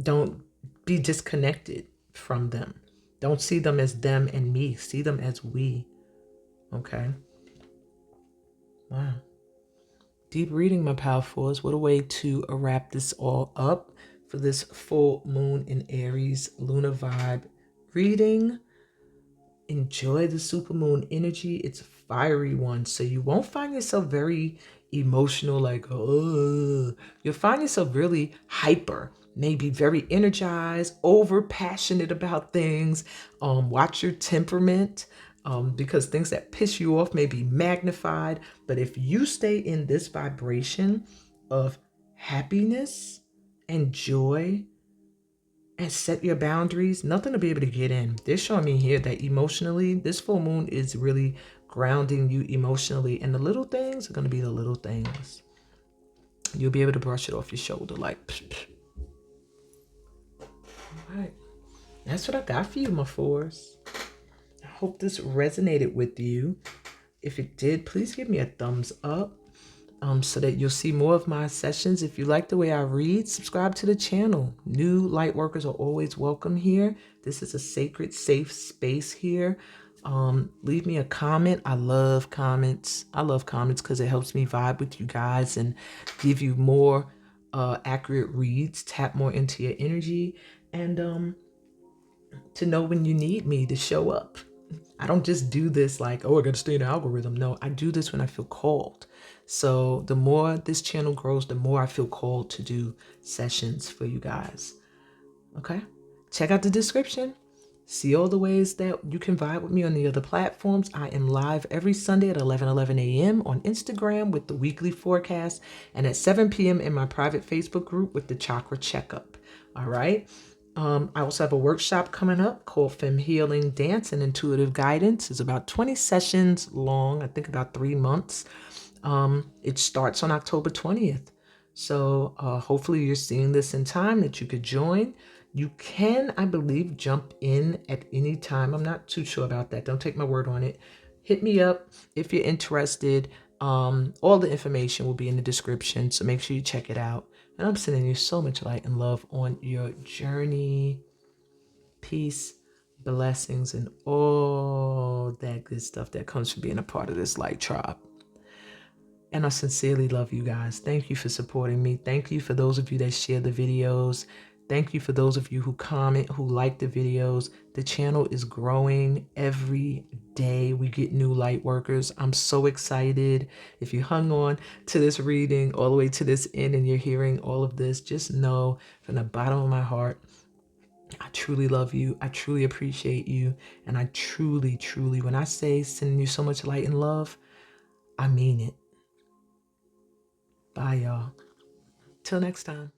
Don't be disconnected from them. Don't see them as them and me. See them as we. Okay? Wow. Deep reading, my powerfuls. What a way to wrap this all up for this full moon in Aries lunar vibe reading. Enjoy the supermoon energy. It's a fiery one, so you won't find yourself very emotional, like, oh, you'll find yourself really hyper, maybe very energized, over passionate about things. Watch your temperament, because things that piss you off may be magnified. But if you stay in this vibration of happiness and joy and set your boundaries, nothing will be able to get in. They're showing me here that emotionally, this full moon is really grounding you emotionally, and the little things are going to be the little things. You'll be able to brush it off your shoulder like, psh, psh. All right. That's what I got for you, my fours. I hope this resonated with you. If it did, please give me a thumbs up. So that you'll see more of my sessions. If you like the way I read, subscribe to the channel. New light workers are always welcome here. This is a sacred, safe space here. Leave me a comment. I love comments. I love comments because it helps me vibe with you guys and give you more accurate reads, tap more into your energy, and to know when you need me to show up. I don't just do this like, oh, I got to stay in the algorithm. No, I do this when I feel called. So the more this channel grows, the more I feel called to do sessions for you guys. Okay? Check out the description. See all the ways that you can vibe with me on the other platforms. I am live every Sunday at 11 a.m. on Instagram with the weekly forecast and at 7 p.m. in my private Facebook group with the chakra checkup. All right. I also have a workshop coming up called FEMhealing Dance and Intuitive Guidance. It's about 20 sessions long, I think about 3 months. It starts on October 20th. So hopefully you're seeing this in time that you could join. You can, I believe, jump in at any time. I'm not too sure about that. Don't take my word on it. Hit me up if you're interested. All the information will be in the description, so make sure you check it out. And I'm sending you so much light and love on your journey. Peace, blessings, and all that good stuff that comes from being a part of this light tribe. And I sincerely love you guys. Thank you for supporting me. Thank you for those of you that share the videos. Thank you for those of you who comment, who like the videos. The channel is growing every day. We get new light workers. I'm so excited. If you hung on to this reading all the way to this end and you're hearing all of this, just know from the bottom of my heart, I truly love you. I truly appreciate you. And I truly, truly, when I say sending you so much light and love, I mean it. Bye, y'all. Till next time.